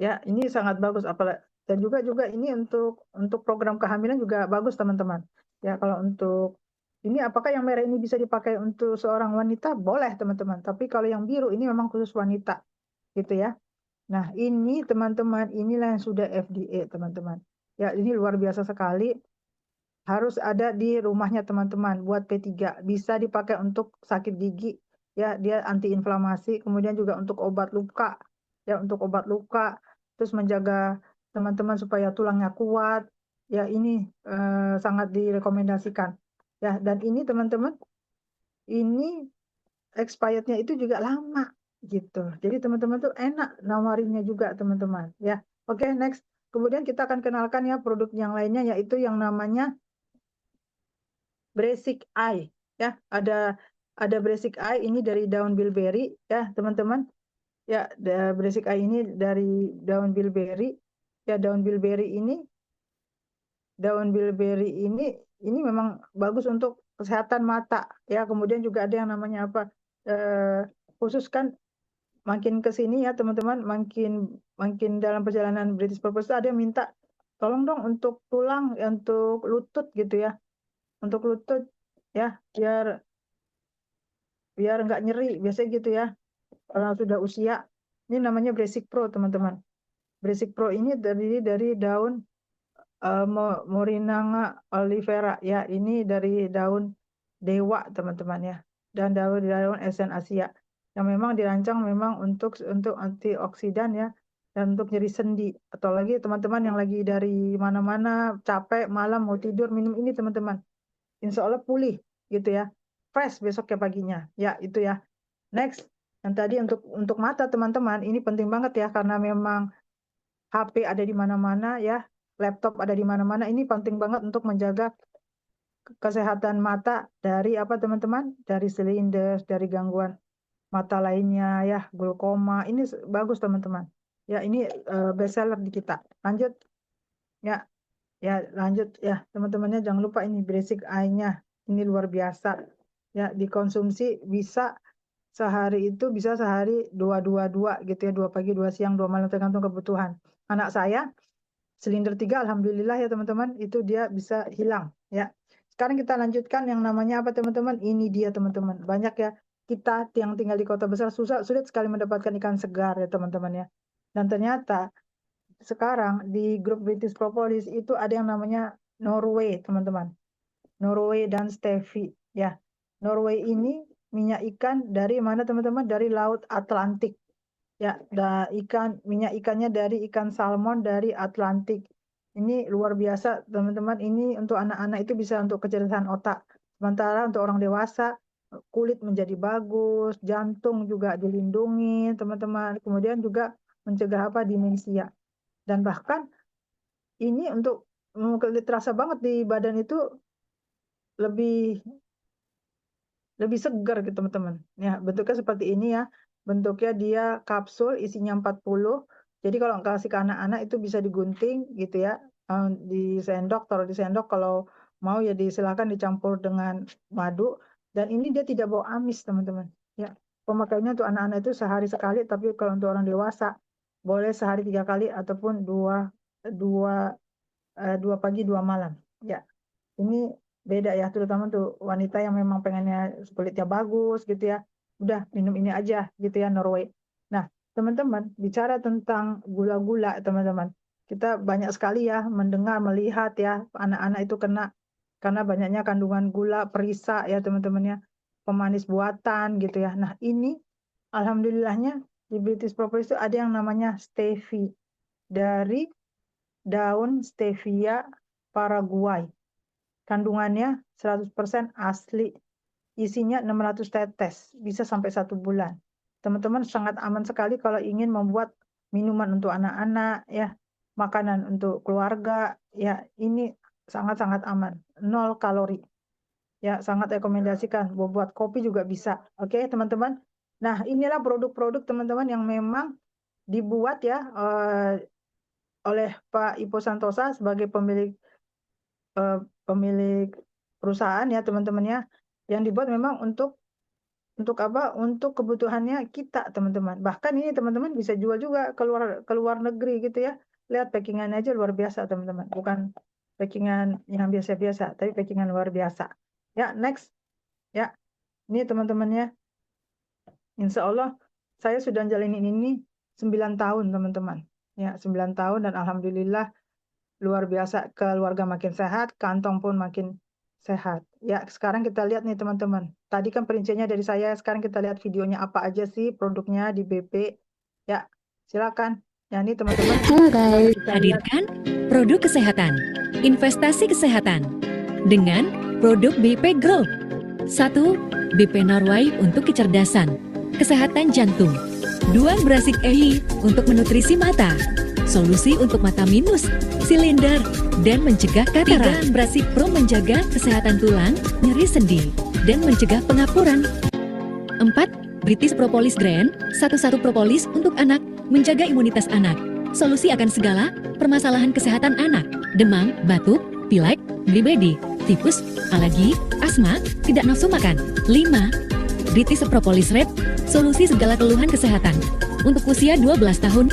Ya, ini sangat bagus apalagi dan juga ini untuk program kehamilan juga bagus teman-teman. Ya, kalau untuk ini apakah yang merah ini bisa dipakai untuk seorang wanita? Boleh teman-teman. Tapi kalau yang biru ini memang khusus wanita, gitu ya. Nah, ini teman-teman inilah yang sudah FDA teman-teman. Ya, ini luar biasa sekali. Harus ada di rumahnya teman-teman buat P3. Bisa dipakai untuk sakit gigi, ya dia antiinflamasi, kemudian juga untuk obat luka, ya untuk obat luka, terus menjaga teman-teman supaya tulangnya kuat. Ya ini sangat direkomendasikan. Ya, dan ini teman-teman, ini expirednya itu juga lama gitu. Jadi teman-teman tuh enak nawarinnya juga teman-teman. Ya, oke next. Kemudian kita akan kenalkan ya produk yang lainnya yaitu yang namanya Basic Eye ya, ada Basic Eye ini dari daun bilberry ya teman-teman. Ya, Basic Eye ini dari daun bilberry. Ya, daun bilberry ini memang bagus untuk kesehatan mata ya. Kemudian juga ada yang namanya apa? Khusus kan makin ke sini ya teman-teman, makin makin dalam perjalanan British Purpose ada yang minta tolong dong untuk tulang, untuk lutut gitu ya. Untuk lutut ya, biar biar nggak nyeri biasanya gitu ya kalau sudah usia. Ini namanya Basic Pro teman-teman. Basic Pro ini terdiri dari daun Moringa olivera ya, ini dari daun dewa teman-teman ya, dan daun esen Asia yang memang dirancang memang untuk antioksidan ya, dan untuk nyeri sendi. Atau lagi teman-teman yang lagi dari mana-mana capek malam mau tidur minum ini teman-teman, insya Allah pulih gitu ya, fresh besoknya paginya ya. Itu ya. Next, yang tadi untuk mata teman-teman ini penting banget ya, karena memang HP ada di mana-mana ya, laptop ada di mana-mana. Ini penting banget untuk menjaga kesehatan mata dari apa teman-teman? Dari selinders, dari gangguan mata lainnya ya, glaukoma. Ini bagus teman-teman. Ya, ini best seller di kita. Lanjut ya. Ya, lanjut ya teman-temannya, jangan lupa ini Basic Eye-nya. Ini luar biasa. Ya, dikonsumsi bisa sehari itu bisa sehari dua gitu ya, 2 pagi 2 siang 2 malam tergantung kebutuhan. Anak saya silinder 3 alhamdulillah ya teman-teman, itu dia bisa hilang ya. Sekarang kita lanjutkan yang namanya apa teman-teman? Ini dia teman-teman. Banyak ya kita yang tinggal di kota besar sulit sekali mendapatkan ikan segar ya teman-teman ya. Dan ternyata sekarang di grup British Propolis itu ada yang namanya Norway teman-teman. Norway dan Stevie ya. Norway ini minyak ikan dari mana teman-teman? Dari Laut Atlantik Ya, minyak ikannya dari ikan salmon dari Atlantik. Ini luar biasa, teman-teman. Ini untuk anak-anak itu bisa untuk kecerdasan otak. Sementara untuk orang dewasa, kulit menjadi bagus, jantung juga dilindungi, teman-teman. Kemudian juga mencegah apa? Demensia. Dan bahkan ini untuk terasa banget di badan itu lebih lebih segar gitu teman-teman. Ya, bentuknya seperti ini ya. Bentuknya dia kapsul isinya 40. Jadi kalau kasih ke anak-anak itu bisa digunting gitu ya. Di sendok, taruh di sendok, kalau mau ya silakan dicampur dengan madu, dan ini dia tidak bau amis teman-teman. Ya, pemakaiannya untuk anak-anak itu sehari sekali, tapi kalau untuk orang dewasa boleh sehari 3 kali ataupun dua dua pagi 2 malam. Ya, ini beda ya, terutama untuk wanita yang memang pengennya kulitnya bagus gitu ya. Udah minum ini aja gitu ya, Norway. Nah, teman-teman, bicara tentang gula-gula, teman-teman. Kita banyak sekali ya mendengar, melihat ya anak-anak itu kena karena banyaknya kandungan gula, perisa ya teman-teman ya. Pemanis buatan gitu ya. Nah, ini alhamdulillahnya di British Propolis itu ada yang namanya stevia dari daun stevia Paraguay. Kandungannya 100% asli, isinya 600 tetes, bisa sampai 1 bulan. Teman-teman sangat aman sekali kalau ingin membuat minuman untuk anak-anak, ya, makanan untuk keluarga, ya, ini sangat-sangat aman, 0 kalori. Ya, sangat rekomendasikan. Buat kopi juga bisa. Oke, teman-teman. Nah, inilah produk-produk teman-teman yang memang dibuat ya oleh Pak Ipo Santosa sebagai pemilik perusahaan ya teman-teman ya, yang dibuat memang untuk apa? Untuk kebutuhannya kita teman-teman. Bahkan ini teman-teman bisa jual juga ke luar negeri gitu ya. Lihat packingannya aja luar biasa teman-teman. Bukan packingan yang biasa-biasa, tapi packingan luar biasa. Ya, next. Ya, ini teman-temannya. Insya Allah saya sudah jalanin ini 9 tahun teman-teman. Ya, 9 tahun dan alhamdulillah luar biasa, keluarga makin sehat, kantong pun makin sehat. Ya, sekarang kita lihat nih teman-teman. Tadi kan perinciannya dari saya, sekarang kita lihat videonya apa aja sih produknya di BP. Ya, silakan. Ya, ini teman-teman. Halo guys. Hadirkan produk kesehatan, investasi kesehatan dengan produk BP Group. 1. BP Norway untuk kecerdasan, kesehatan jantung. 2. Brasik EI untuk menutrisi mata, solusi untuk mata minus, silinder, dan mencegah katarak. 3. Brasik Pro menjaga kesehatan tulang, nyeri sendi, dan mencegah pengapuran. 4. British Propolis Grand, satu-satu propolis untuk anak, menjaga imunitas anak. Solusi akan segala permasalahan kesehatan anak, demam, batuk, pilek, DBD, tipus, alergi, asma, tidak nafsu makan. 5. British Propolis Red, solusi segala keluhan kesehatan untuk usia 12 tahun.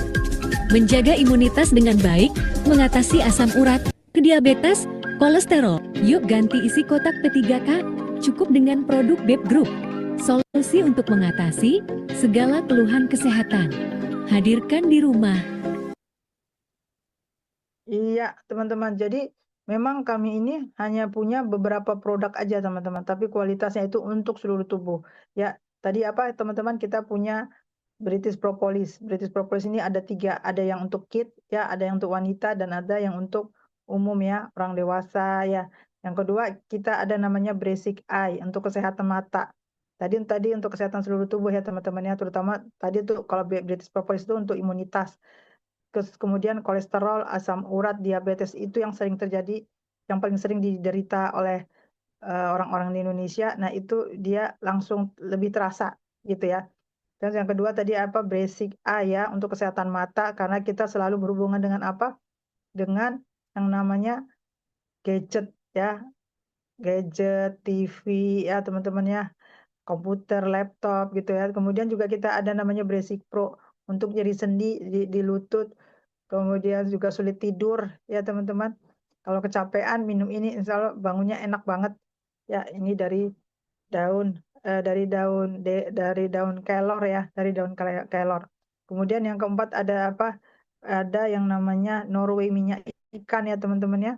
Menjaga imunitas dengan baik, mengatasi asam urat, diabetes, kolesterol. Yuk ganti isi kotak P3K, cukup dengan produk BP Group. Solusi untuk mengatasi segala keluhan kesehatan. Hadirkan di rumah. Iya, teman-teman. Jadi memang kami ini hanya punya beberapa produk aja, teman-teman. Tapi kualitasnya itu untuk seluruh tubuh. Ya, tadi apa, teman-teman, kita punya British Propolis. British Propolis ini ada 3. Ada yang untuk kid, ya, ada yang untuk wanita, dan ada yang untuk umum ya, orang dewasa ya. Yang kedua, kita ada namanya Basic Eye untuk kesehatan mata. Tadi untuk kesehatan seluruh tubuh ya teman-teman ya, terutama tadi tuh kalau British Propolis itu untuk imunitas. Kemudian kolesterol, asam urat, diabetes itu yang sering terjadi, yang paling sering diderita oleh orang-orang di Indonesia. Nah, itu dia langsung lebih terasa gitu ya. Dan yang kedua tadi apa, Basic Eye ya untuk kesehatan mata, karena kita selalu berhubungan dengan apa? Dengan yang namanya gadget ya, gadget, TV ya teman-teman ya, komputer, laptop gitu ya. Kemudian juga kita ada namanya Basic Pro untuk nyeri sendi di lutut, kemudian juga sulit tidur ya teman-teman. Kalau kecapean minum ini insya Allah bangunnya enak banget. Ya, ini dari daun kelor ya, dari daun kelor. Kemudian yang keempat ada apa? Ada yang namanya Norway minyak ikan ya teman-teman ya.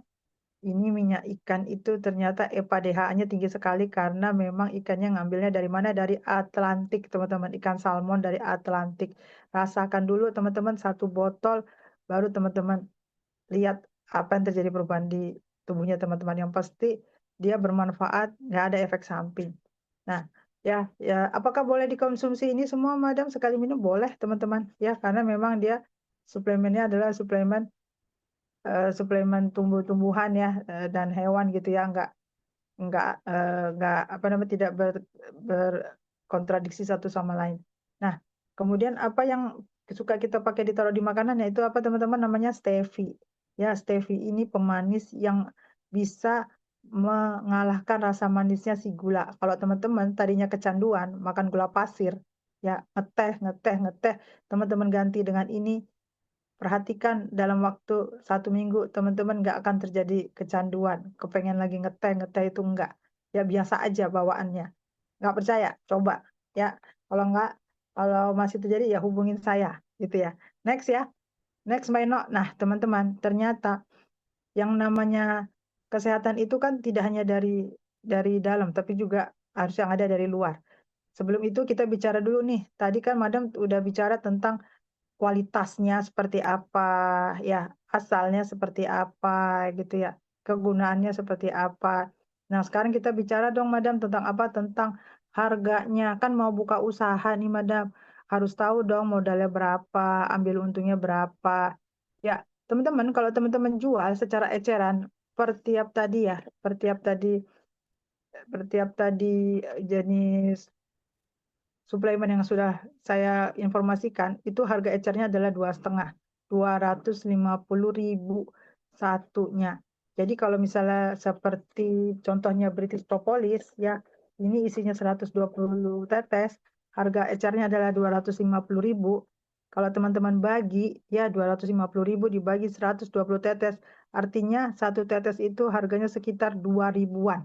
ini minyak ikan itu ternyata EPA DHA-nya tinggi sekali karena memang ikannya ngambilnya dari mana? Dari Atlantik, teman-teman. Ikan salmon dari Atlantik. Rasakan dulu, teman-teman, satu botol, baru teman-teman lihat apa yang terjadi perubahan di tubuhnya teman-teman. Yang pasti dia bermanfaat, nggak ada efek samping. Nah, ya, apakah boleh dikonsumsi ini semua, Madam? Sekali minum boleh, teman-teman. Ya, karena memang dia suplemennya adalah suplemen tumbuh-tumbuhan ya, dan hewan gitu ya, nggak apa namanya, tidak berkontradiksi satu sama lain. Nah, kemudian apa yang suka kita pakai ditaruh di makanan, yaitu apa teman-teman, namanya stevia. Ya, stevia ini pemanis yang bisa mengalahkan rasa manisnya si gula. Kalau teman-teman tadinya kecanduan makan gula pasir, ya ngeteh, ngeteh, ngeteh, teman-teman ganti dengan ini. Perhatikan dalam waktu 1 minggu, teman-teman nggak akan terjadi kecanduan. Kepengen lagi ngeteh, ngeteh itu enggak. Ya biasa aja bawaannya. Nggak percaya, coba. Ya, kalau nggak, kalau masih terjadi ya hubungin saya, gitu ya. Next ya, next Mbak Eno. Nah, teman-teman, ternyata yang namanya kesehatan itu kan tidak hanya dari dalam, tapi juga harus yang ada dari luar. Sebelum itu kita bicara dulu nih. Tadi kan Madam udah bicara tentang kualitasnya seperti apa, ya, asalnya seperti apa gitu ya, kegunaannya seperti apa. Nah, sekarang kita bicara dong, Madam, tentang apa? Tentang harganya. Kan mau buka usaha nih, Madam. Harus tahu dong modalnya berapa, ambil untungnya berapa. Ya, teman-teman, kalau teman-teman jual secara eceran per tiap tadi, jenis suplemen yang sudah saya informasikan, itu harga ecernya adalah 2,5, 250.000 satunya. Jadi kalau misalnya seperti contohnya British Propolis, ya, ini isinya 120 tetes, harga ecernya adalah 250.000. Kalau teman-teman bagi, ya 250.000 dibagi 120 tetes, artinya satu tetes itu harganya sekitar 2 ribuan.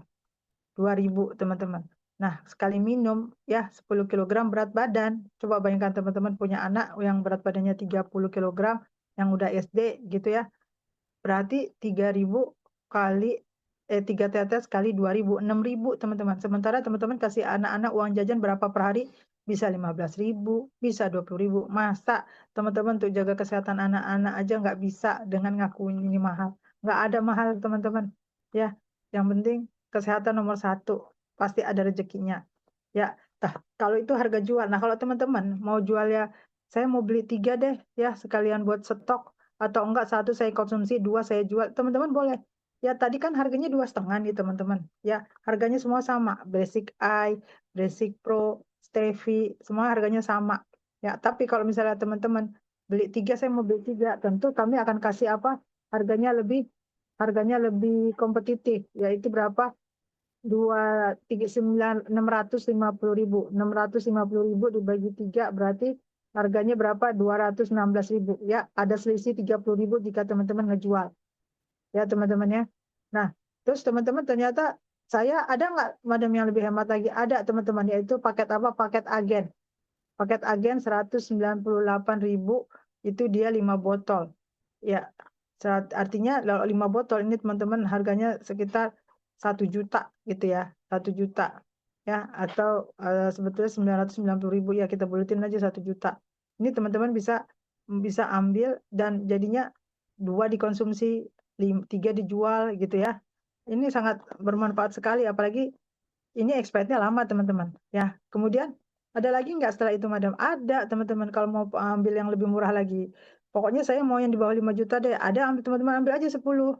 2.000 teman-teman. Nah, sekali minum ya 10 kilogram berat badan. Coba bayangkan teman-teman punya anak yang berat badannya 30 kilogram yang udah SD gitu ya. Berarti 3.000 kali 3 tetes kali 2.000, 6.000 teman-teman. Sementara teman-teman kasih anak-anak uang jajan berapa per hari? Bisa 15.000, bisa 20.000. Masa teman-teman untuk jaga kesehatan anak-anak aja nggak bisa dengan ngakuin ini mahal? Nggak ada mahal teman-teman. Ya, yang penting kesehatan nomor satu. Pasti ada rezekinya. Ya, kalau itu harga jual. Nah, kalau teman-teman mau jual ya, saya mau beli 3 deh, ya sekalian buat stok, atau enggak satu saya konsumsi, 2 saya jual, teman-teman boleh. Ya, tadi kan harganya 2,5 nih teman-teman. Ya, harganya semua sama. Basic Eye, Basic Pro, Stevie, semua harganya sama. Ya, tapi kalau misalnya teman-teman beli 3, saya mau beli 3, tentu kami akan kasih apa? Harganya lebih harganya lebih kompetitif, yaitu berapa? 650.000. 650.000 dibagi 3 berarti harganya berapa? 216.000. Ya, ada selisih 30.000 jika teman-teman ngejual. Ya, teman-teman ya. Nah, terus teman-teman ternyata saya ada nggak Madam yang lebih hemat lagi? Ada teman-teman, yaitu paket apa? Paket agen. Paket agen 198.000 itu dia 5 botol. Ya, artinya kalau 5 botol ini teman-teman harganya sekitar 1 juta gitu ya, 1 juta ya, atau sebetulnya 990.000 ya, kita buletin aja 1 juta. Ini teman-teman bisa bisa ambil dan jadinya 2 dikonsumsi, 3 dijual gitu ya. Ini sangat bermanfaat sekali, apalagi ini expirednya lama teman-teman ya. Kemudian ada lagi nggak setelah itu Madam? Ada teman-teman, kalau mau ambil yang lebih murah lagi. Pokoknya saya mau yang di bawah 5 juta deh. Ada, ambil teman-teman, ambil aja 10.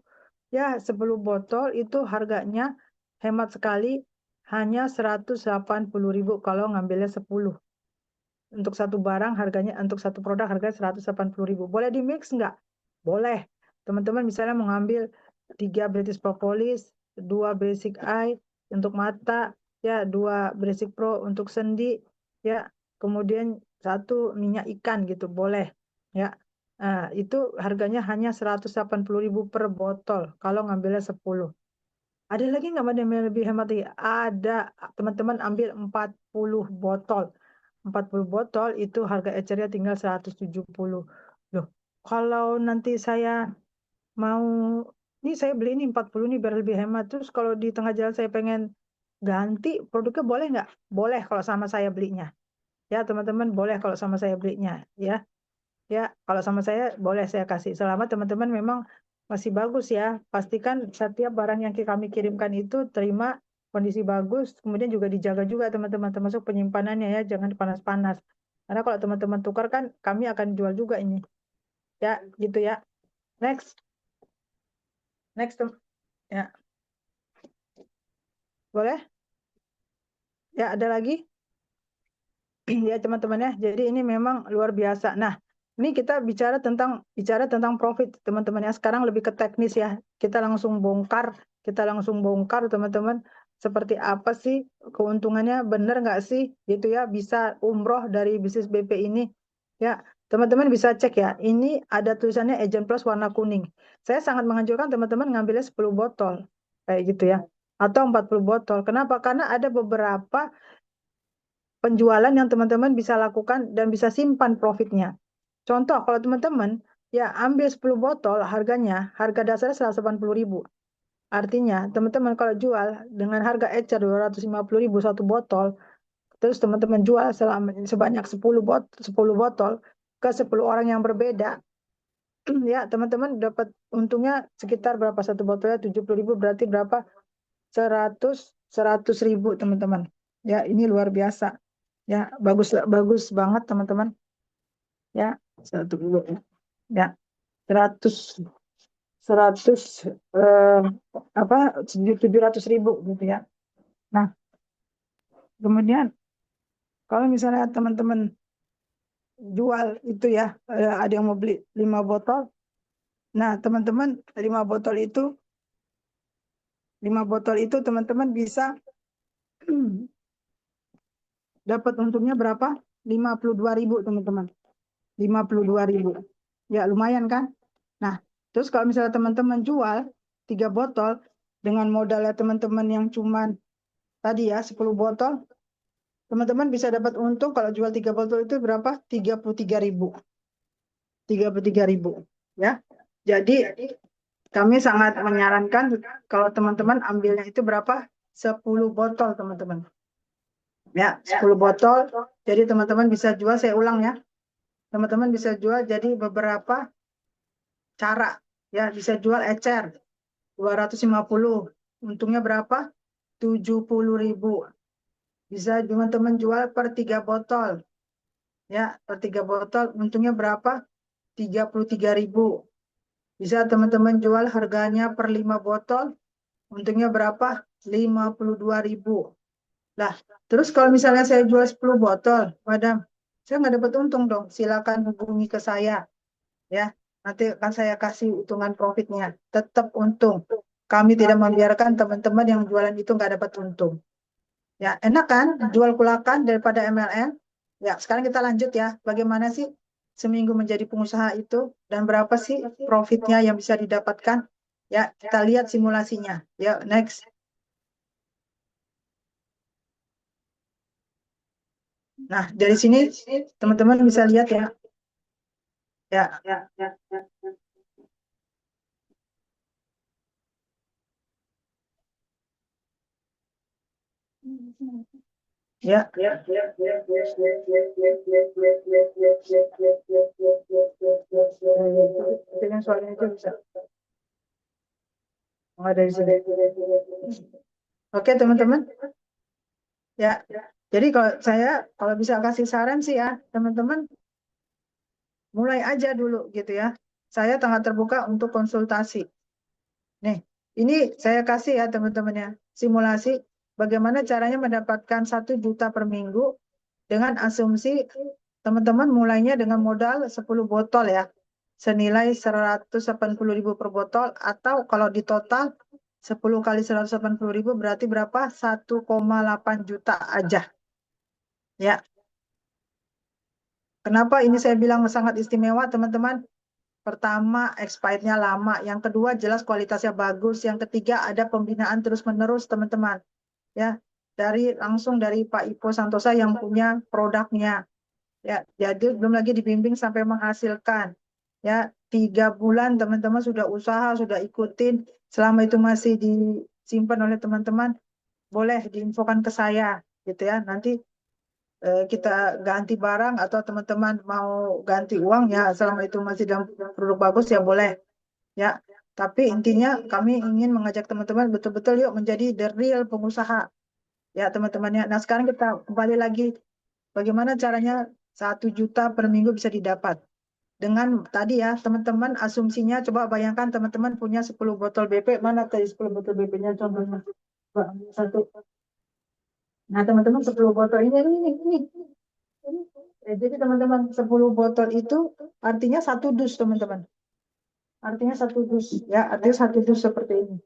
Ya, 10 botol itu harganya hemat sekali, hanya 180.000 kalau ngambilnya 10. Untuk satu barang harganya, untuk satu produk harganya 180.000. Boleh di mix nggak? Boleh. Teman-teman misalnya mengambil 3 British Propolis, 2 Basic Eye untuk mata, ya 2 Basic Pro untuk sendi, ya kemudian 1 minyak ikan gitu, boleh. Ya, nah, itu harganya hanya 180.000 per botol kalau ngambilnya 10. Ada lagi nggak Madam yang lebih hemat lagi? Ada, teman-teman ambil 40 botol. 40 botol itu harga ecernya tinggal 170. Loh, kalau nanti saya mau Ini saya beli ini 40 nih biar lebih hemat. Terus kalau di tengah jalan saya pengen ganti produknya boleh nggak? Boleh kalau sama saya belinya. Ya teman-teman boleh kalau sama saya belinya. Ya, ya kalau sama saya boleh saya kasih. Selama teman-teman memang masih bagus ya. Pastikan setiap barang yang kami kirimkan itu terima kondisi bagus. Kemudian juga dijaga juga teman-teman termasuk penyimpanannya ya. Jangan panas-panas. Karena kalau teman-teman tukar kan kami akan jual juga ini. Ya gitu ya. Next, next ya boleh. Ya ada lagi. Ya teman-teman ya. Jadi ini memang luar biasa. Nah, ini kita bicara tentang profit teman-teman ya. Sekarang lebih ke teknis ya. Kita langsung bongkar teman-teman. Seperti apa sih keuntungannya? Benar nggak sih gitu ya? Bisa umroh dari bisnis BP ini? Ya, teman-teman bisa cek ya. Ini ada tulisannya Agent Plus warna kuning. Saya sangat menganjurkan teman-teman ngambilnya 10 botol kayak gitu ya. Atau 40 botol. Kenapa? Karena ada beberapa penjualan yang teman-teman bisa lakukan dan bisa simpan profitnya. Contoh, kalau teman-teman ya ambil 10 botol harga dasarnya 180.000. Artinya, teman-teman kalau jual dengan harga ecer 250.000 satu botol, terus teman-teman jual sebanyak 10 botol ke 10 orang yang berbeda, ya teman-teman dapat untungnya sekitar berapa satu botolnya 70.000 berarti berapa 100.000 teman-teman. Ya, ini luar biasa. Ya, bagus bagus banget teman-teman. Ya, satu dulu ya. Ya, 100 100 eh, apa 700.000 gitu ya. Nah, kemudian kalau misalnya teman-teman jual itu ya, ada yang mau beli 5 botol. Nah, teman-teman 5 botol itu teman-teman bisa dapat untungnya berapa? 52.000 teman-teman. 52.000. Ya, lumayan kan? Nah, terus kalau misalnya teman-teman jual 3 botol dengan modalnya teman-teman yang cuman tadi ya 10 botol, teman-teman bisa dapat untung kalau jual 3 botol itu berapa? 33.000. 33.000 ya. Jadi kami sangat menyarankan kalau teman-teman ambilnya itu berapa? 10 botol teman-teman. Ya, 10 botol. Jadi teman-teman bisa jual, saya ulang ya. Teman-teman bisa jual jadi beberapa cara. Ya, bisa jual ecer 250. Untungnya berapa? 70.000. Bisa teman-teman jual per 3 botol. Ya, per 3 botol untungnya berapa? 33.000. Bisa teman-teman jual harganya per 5 botol. Untungnya berapa? 52.000. Lah, terus kalau misalnya saya jual 10 botol, madam, saya nggak dapat untung dong. Silakan hubungi ke saya. Ya, nanti akan saya kasih hitungan profitnya. Tetap untung. Kami tidak membiarkan teman-teman yang jualan itu nggak dapat untung. Ya, enak kan jual kulakan daripada MLM? Ya, sekarang kita lanjut ya. Bagaimana sih seminggu menjadi pengusaha itu dan berapa sih profitnya yang bisa didapatkan? Ya, kita lihat simulasinya. Ya, next. Nah, dari sini teman-teman bisa lihat ya. Ya, ya. Dengan suaranya itu bisa. Oh, dari sini. Oke, teman-teman. Ya. Jadi kalau bisa kasih saran sih ya, teman-teman mulai aja dulu gitu ya. Saya sangat terbuka untuk konsultasi. Nih, ini saya kasih ya teman-teman ya, simulasi bagaimana caranya mendapatkan 1 juta per minggu dengan asumsi teman-teman mulainya dengan modal 10 botol ya, senilai 180.000 per botol atau kalau di total 10 kali 180.000 berarti berapa? 1,8 juta aja. Ya, kenapa ini saya bilang sangat istimewa teman-teman? Pertama, expirednya lama. Yang kedua, jelas kualitasnya bagus. Yang ketiga, ada pembinaan terus-menerus, teman-teman. Ya, langsung dari Pak Ipo Santosa yang punya produknya. Ya, jadi belum lagi dibimbing sampai menghasilkan. Ya, 3 bulan teman-teman sudah usaha, sudah ikutin, selama itu masih disimpan oleh teman-teman, boleh diinfokan ke saya gitu ya. Nanti kita ganti barang atau teman-teman mau ganti uang ya, selama itu masih dalam produk bagus ya boleh ya. Tapi intinya kami ingin mengajak teman-teman betul-betul yuk menjadi the real pengusaha ya teman-teman ya. Nah sekarang kita kembali lagi bagaimana caranya 1 juta per minggu bisa didapat. Dengan tadi ya teman-teman asumsinya, coba bayangkan teman-teman punya 10 botol BP, mana tadi 10 botol BP-nya contohnya. Coba, satu. Nah teman-teman 10 botol ini. Jadi teman-teman 10 botol itu artinya 1 dus teman-teman. Artinya 1 dus ya, artinya 1 dus seperti ini.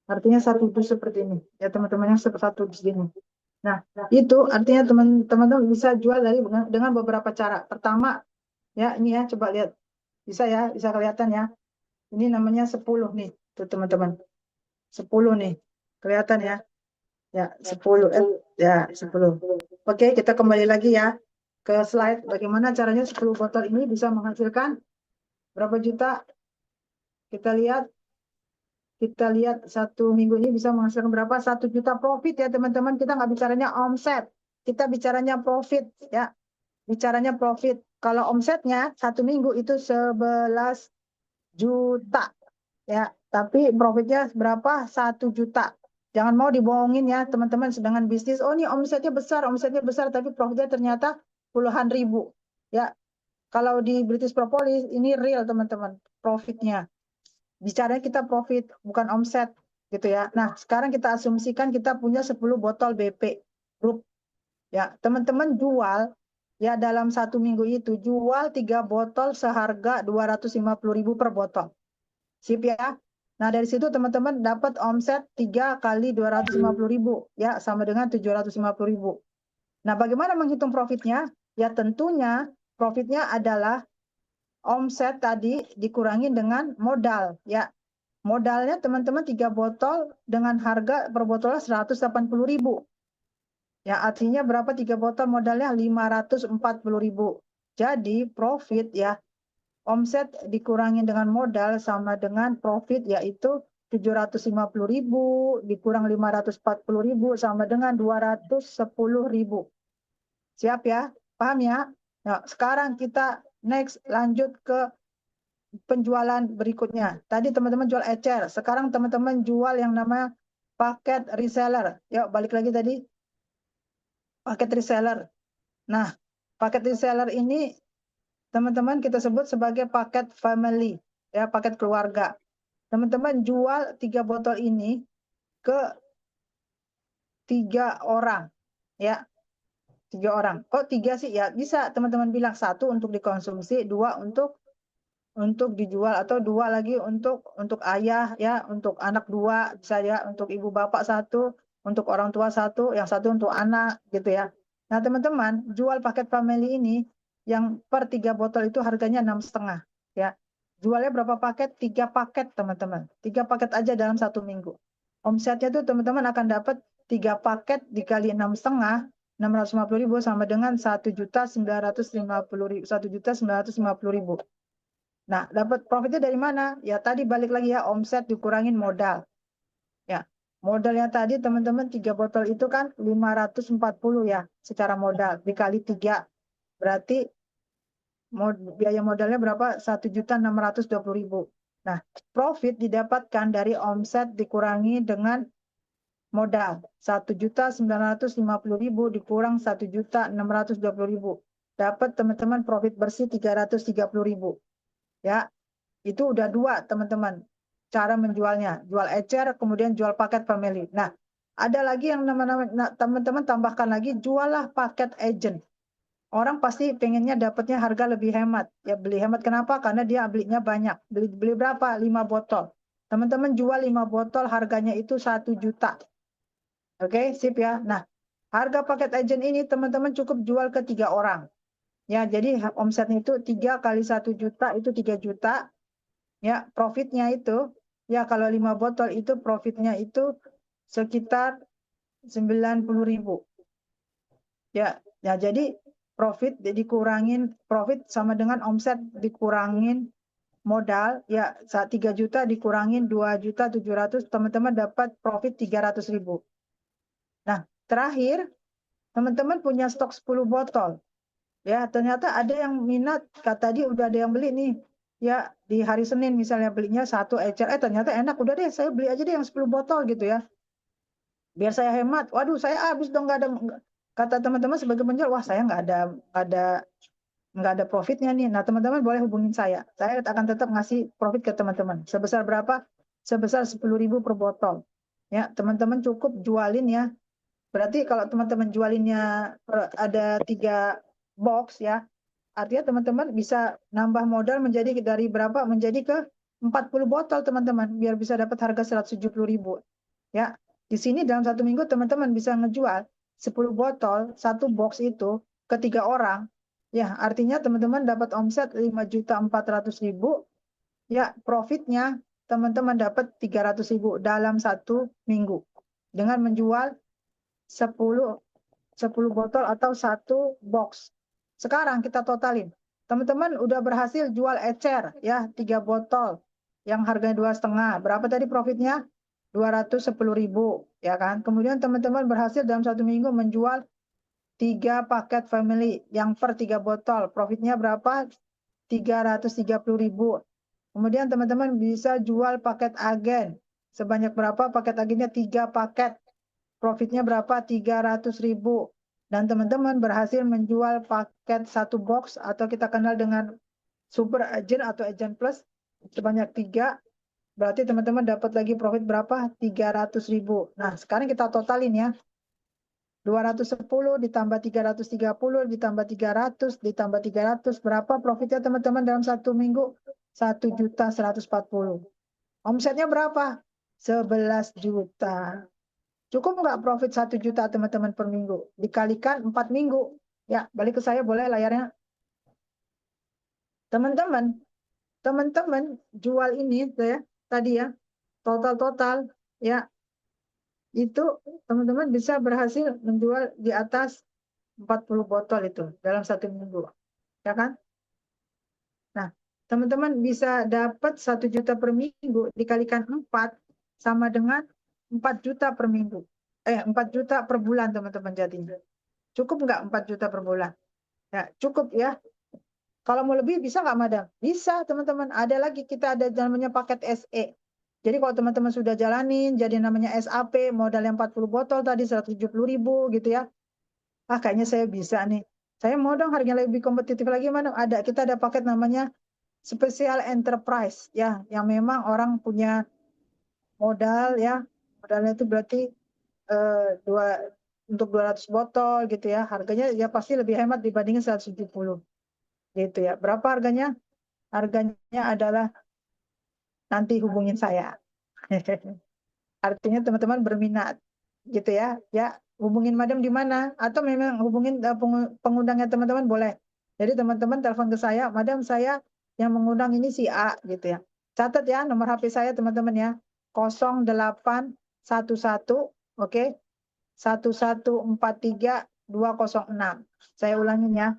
Artinya 1 dus seperti ini ya teman-teman, yang 1 dus gini. Nah itu artinya teman-teman bisa jual dari dengan beberapa cara. Pertama ya ini ya, coba lihat, bisa ya, bisa kelihatan ya. Ini namanya 10 nih tuh teman-teman. 10 nih kelihatan ya. Ya 10 ya 10. Oke, kita kembali lagi ya ke slide bagaimana caranya 10 botol ini bisa menghasilkan berapa juta. Kita lihat 1 minggu ini bisa menghasilkan berapa, 1 juta profit ya teman-teman. Kita nggak bicaranya omset, kita bicaranya profit ya, bicaranya profit. Kalau omsetnya 1 minggu itu 11 juta ya, tapi profitnya berapa, 1 juta. Jangan mau dibohongin ya teman-teman, sedangkan bisnis, oh ini omsetnya besar, tapi profitnya ternyata puluhan ribu ya. Kalau di British Propolis ini real teman-teman profitnya. Bicaranya kita profit, bukan omset gitu ya. Nah, sekarang kita asumsikan kita punya 10 botol BP Group. Ya, teman-teman jual ya dalam 1 minggu itu jual 3 botol seharga 250.000 per botol. Sip ya. Nah, dari situ teman-teman dapat omset 3 kali 250.000 ya, sama dengan 750.000. Nah, bagaimana menghitung profitnya? Ya, tentunya profitnya adalah omset tadi dikurangi dengan modal ya. Modalnya teman-teman 3 botol dengan harga per botolnya 180.000. Ya, artinya berapa 3 botol modalnya 540.000. Jadi profit ya, omset dikurangi dengan modal sama dengan profit, yaitu 750.000 dikurang 540.000 sama dengan 210.000. Siap ya? Paham ya? Nah, sekarang kita next lanjut ke penjualan berikutnya. Tadi teman-teman jual ecer, sekarang teman-teman jual yang namanya paket reseller. Yuk balik lagi tadi, paket reseller. Nah, paket reseller ini teman-teman kita sebut sebagai paket family, ya paket keluarga. Teman-teman jual 3 botol ini ke 3 orang, ya 3 orang. Kok 3 sih? Ya bisa teman-teman bilang, 1 untuk dikonsumsi, 2 untuk dijual, atau 2 lagi untuk ayah ya, untuk anak 2 bisa ya, untuk ibu bapak 1, untuk orang tua 1, yang 1 untuk anak gitu ya. Nah teman-teman jual paket family ini yang per 3 botol itu harganya 6,5 ya. Jualnya berapa paket? 3 paket teman-teman. 3 paket aja dalam 1 minggu. Omsetnya tuh teman-teman akan dapat 3 paket dikali 6,5, 650.000 sama dengan 1.950.000, 1.950.000. Nah, dapat profitnya dari mana? Ya tadi balik lagi ya, omset dikurangin modal. Ya, modalnya tadi teman-teman 3 botol itu kan 540 ya secara modal, dikali 3. Berarti biaya modalnya berapa? 1.620.000. Nah, profit didapatkan dari omset dikurangi dengan modal. 1.950.000 dikurang 1.620.000. Dapat teman-teman profit bersih 330.000. Ya, itu udah 2 teman-teman cara menjualnya. Jual ecer, kemudian jual paket family. Nah, ada lagi yang teman-teman tambahkan lagi, jualah paket agent. Orang pasti pengennya dapatnya harga lebih hemat. Ya beli hemat kenapa? Karena dia belinya banyak. Beli berapa? 5 botol. Teman-teman jual 5 botol harganya itu 1 juta. Oke, sip ya. Nah, harga paket agent ini teman-teman cukup jual ke 3 orang. Ya, jadi omsetnya itu 3 kali 1 juta itu 3 juta. Ya, profitnya itu ya kalau 5 botol itu profitnya itu sekitar 90.000. Ya, jadi profit dikurangin, profit sama dengan omset dikurangin modal, ya saat 3 juta dikurangin 2.700.000, teman-teman dapat profit 300.000. Nah, terakhir, teman-teman punya stok 10 botol. Ya, ternyata ada yang minat, kata tadi udah ada yang beli nih. Ya, di hari Senin misalnya belinya 1 ecer, ternyata enak, udah deh saya beli aja deh yang 10 botol gitu ya. Biar saya hemat. Waduh, saya habis dong, kata teman-teman sebagai penjual, wah saya nggak ada profitnya nih. Nah, teman-teman boleh hubungin saya. Saya akan tetap ngasih profit ke teman-teman. Sebesar berapa? Sebesar 10.000 per botol. Ya, teman-teman cukup jualin ya. Berarti kalau teman-teman jualinnya ada 3 box ya, artinya teman-teman bisa nambah modal menjadi dari berapa? Menjadi ke 40 botol teman-teman, biar bisa dapat harga 170.000. Ya, di sini dalam 1 minggu teman-teman bisa ngejual 10 botol, 1 box itu ke 3 orang. Ya, artinya teman-teman dapat omset 5.400.000. Ya, profitnya teman-teman dapat 300.000 dalam 1 minggu dengan menjual 10 botol atau 1 box. Sekarang kita totalin. Teman-teman udah berhasil jual ecer ya, 3 botol yang harganya 2,5. Berapa tadi profitnya? 210.000 ya kan. Kemudian teman-teman berhasil dalam 1 minggu menjual 3 paket family yang per 3 botol. Profitnya berapa? 330.000. Kemudian teman-teman bisa jual paket agen. Sebanyak berapa paket agennya? 3 paket. Profitnya berapa? 300.000. Dan teman-teman berhasil menjual paket 1 box atau kita kenal dengan super agent atau agent plus sebanyak 3. Berarti teman-teman dapat lagi profit berapa? 300.000. Nah, sekarang kita totalin ya. 210 ditambah 330 ditambah 300 ditambah 300. Berapa profitnya teman-teman dalam 1 minggu? 1.140.000. Omsetnya berapa? 11 juta. Cukup nggak profit 1 juta teman-teman per minggu? Dikalikan 4 minggu. Ya, balik ke saya boleh layarnya. Teman-teman jual ini ya, tadi ya, total ya, itu teman-teman bisa berhasil menjual di atas 40 botol itu dalam 1 minggu. Ya kan? Nah, teman-teman bisa dapat 1 juta per minggu dikalikan 4 sama dengan 4 juta per minggu. 4 juta per bulan teman-teman jadinya. Cukup nggak 4 juta per bulan? Ya, cukup ya. Kalau mau lebih bisa nggak, Madam? Bisa, teman-teman. Ada lagi, kita ada namanya paket SE. Jadi kalau teman-teman sudah jalanin, jadi namanya SAP, modal yang 40 botol tadi 170.000 gitu ya. Ah, kayaknya saya bisa nih. Saya mau dong harganya lebih kompetitif lagi, Madam. Ada, kita ada paket namanya Special Enterprise ya, yang memang orang punya modal ya. Modalnya itu berarti untuk 200 botol gitu ya. Harganya ya pasti lebih hemat dibandingin 170 gitu ya. Berapa harganya? Harganya adalah nanti hubungin saya. Artinya teman-teman berminat gitu ya. Ya, hubungin Madam di mana? Atau memang hubungin pengundangnya teman-teman boleh. Jadi teman-teman telepon ke saya, Madam saya yang mengundang ini si A gitu ya. Catat ya nomor HP saya teman-teman ya. 0811 oke. 1143206. Saya ulangin ya.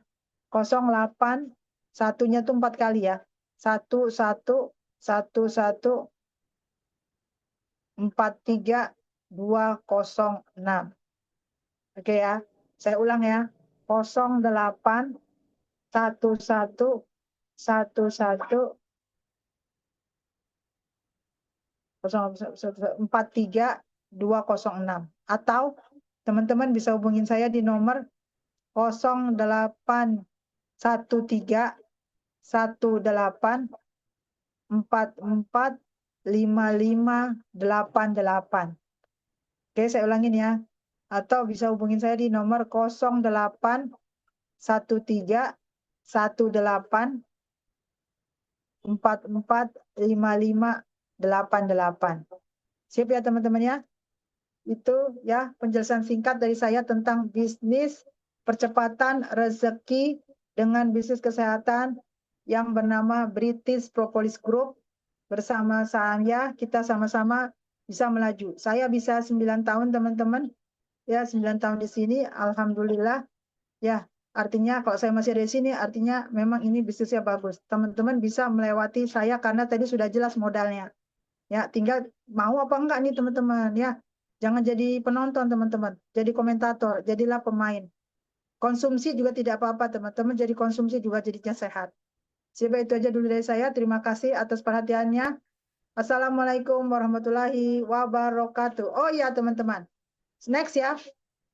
08 satunya tuh 4 kali ya. 111143206. Oke ya. Saya ulang ya. 08 11 43206. Atau teman-teman bisa hubungin saya di nomor 0813 18 445588. Oke, saya ulangin ya. Atau bisa hubungin saya di nomor 0813 18 445588. Siap ya teman-teman ya. Itu ya penjelasan singkat dari saya tentang bisnis percepatan rezeki dengan bisnis kesehatan yang bernama British Propolis Group. Bersama saya kita sama-sama bisa melaju. Saya bisa 9 tahun teman-teman. Ya, 9 tahun di sini alhamdulillah ya artinya kalau saya masih ada di sini, artinya memang ini bisnisnya bagus. Teman-teman bisa melewati saya karena tadi sudah jelas modalnya. Ya, tinggal mau apa enggak nih teman-teman ya. Jangan jadi penonton teman-teman, jadi komentator, jadilah pemain. Konsumsi juga tidak apa-apa teman-teman, jadi konsumsi juga jadinya sehat. Siapa itu aja dulu dari saya. Terima kasih atas perhatiannya. Assalamualaikum warahmatullahi wabarakatuh. Oh iya teman-teman, next ya.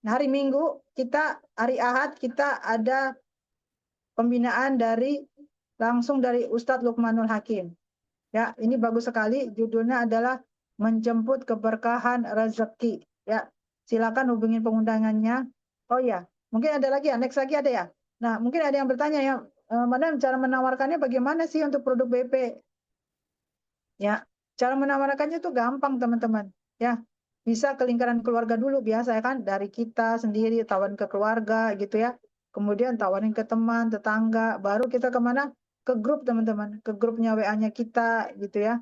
Hari Minggu kita, hari Ahad kita ada pembinaan langsung dari Ustadz Lukmanul Hakim. Ya, ini bagus sekali. Judulnya adalah Menjemput Keberkahan Rezeki. Ya, silakan hubungin pengundangannya. Oh ya, mungkin ada lagi ya. Next lagi ada ya. Nah, mungkin ada yang bertanya ya, Madam, cara menawarkannya bagaimana sih untuk produk BP? Ya, cara menawarkannya itu gampang teman-teman. Ya, bisa ke lingkaran keluarga dulu biasa ya kan, dari kita sendiri tawarin ke keluarga gitu ya. Kemudian tawarin ke teman, tetangga, baru kita kemana? Ke grup teman-teman, ke grupnya WA-nya kita gitu ya.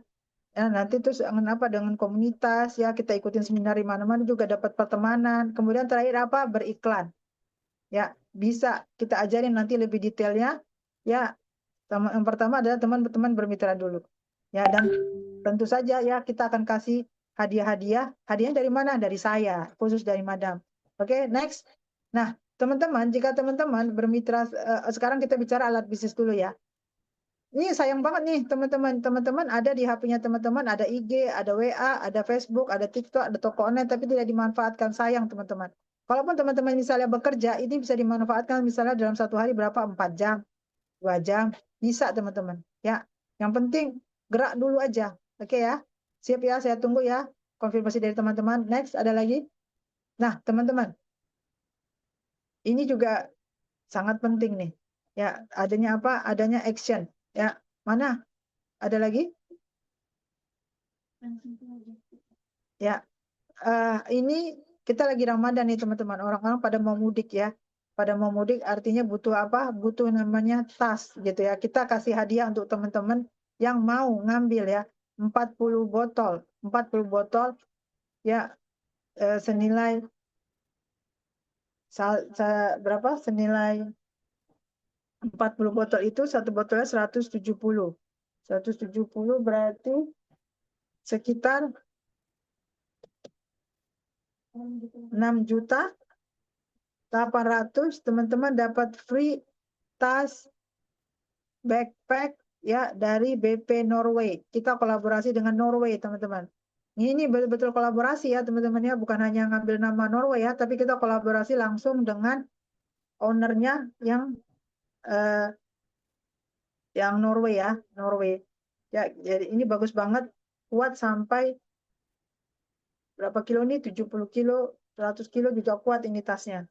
Ya, nanti terus dengan komunitas ya, kita ikutin seminar di mana-mana juga dapat pertemanan. Kemudian terakhir apa? Beriklan. Ya, bisa kita ajarin nanti lebih detailnya. Ya, yang pertama adalah teman-teman bermitra dulu. Ya, dan tentu saja ya kita akan kasih hadiah-hadiah. Hadiah dari mana? Dari saya, khusus dari Madam. Oke, next. Nah, teman-teman, jika teman-teman bermitra, sekarang kita bicara alat bisnis dulu ya. Ini sayang banget nih teman-teman. Teman-teman ada di HP-nya teman-teman, ada IG, ada WA, ada Facebook, ada TikTok, ada toko online, tapi tidak dimanfaatkan. Sayang teman-teman. Kalaupun teman-teman misalnya bekerja, ini bisa dimanfaatkan misalnya dalam satu hari berapa? 4 jam, 2 jam. Bisa teman-teman. Ya, yang penting gerak dulu aja. Oke ya. Siap ya, saya tunggu ya. Konfirmasi dari teman-teman. Next, ada lagi. Nah, teman-teman. Ini juga sangat penting nih. Ya, adanya apa? Adanya action. Ya, mana? Ada lagi? Ya, ini kita lagi Ramadan nih teman-teman. Orang-orang pada mau mudik ya. Pada mau mudik artinya butuh apa? Butuh namanya tas gitu ya. Kita kasih hadiah untuk teman-teman yang mau ngambil ya. 40 botol. 40 botol ya, senilai berapa? Senilai 40 botol itu satu botolnya 170. 170 berarti sekitar 6.800.000 teman-teman dapat free tas, backpack ya dari BP Norway. Kita kolaborasi dengan Norway teman-teman. Ini betul-betul kolaborasi ya teman-teman ya, bukan hanya ngambil nama Norway ya, tapi kita kolaborasi langsung dengan ownernya yang Norway ya, Norway. Ya, jadi ini bagus banget, kuat sampai berapa kilo nih? 70 kilo, 100 kilo juga kuat ini tasnya.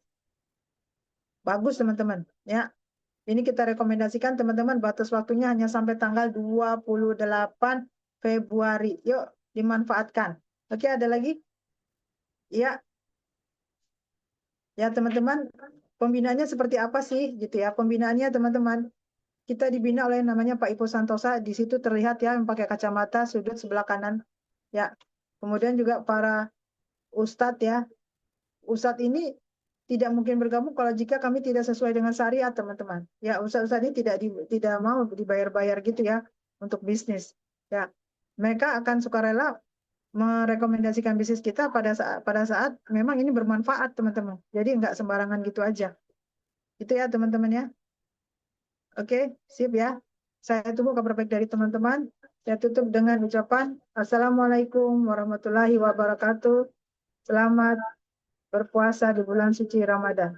Bagus teman-teman ya. Ini kita rekomendasikan teman-teman, batas waktunya hanya sampai tanggal 28 Februari. Yuk, dimanfaatkan. Oke, ada lagi? Ya. Ya, teman-teman, pembinaannya seperti apa sih gitu ya? Pembinaannya teman-teman, kita dibina oleh namanya Pak Ipo Santosa. Di situ terlihat ya yang pakai kacamata sudut sebelah kanan. Ya. Kemudian juga para ustadz ya. Ustadz ini tidak mungkin bergabung kalau jika kami tidak sesuai dengan syariat, teman-teman. Ya, ustadz ini tidak mau dibayar-bayar gitu ya untuk bisnis. Ya, mereka akan sukarela merekomendasikan bisnis kita pada saat memang ini bermanfaat, teman-teman. Jadi nggak sembarangan gitu aja. Itu ya, teman-teman ya. Oke, sip ya. Saya tunggu kabar baik dari teman-teman. Saya tutup dengan ucapan Assalamualaikum warahmatullahi wabarakatuh. Selamat berpuasa di bulan suci Ramadan.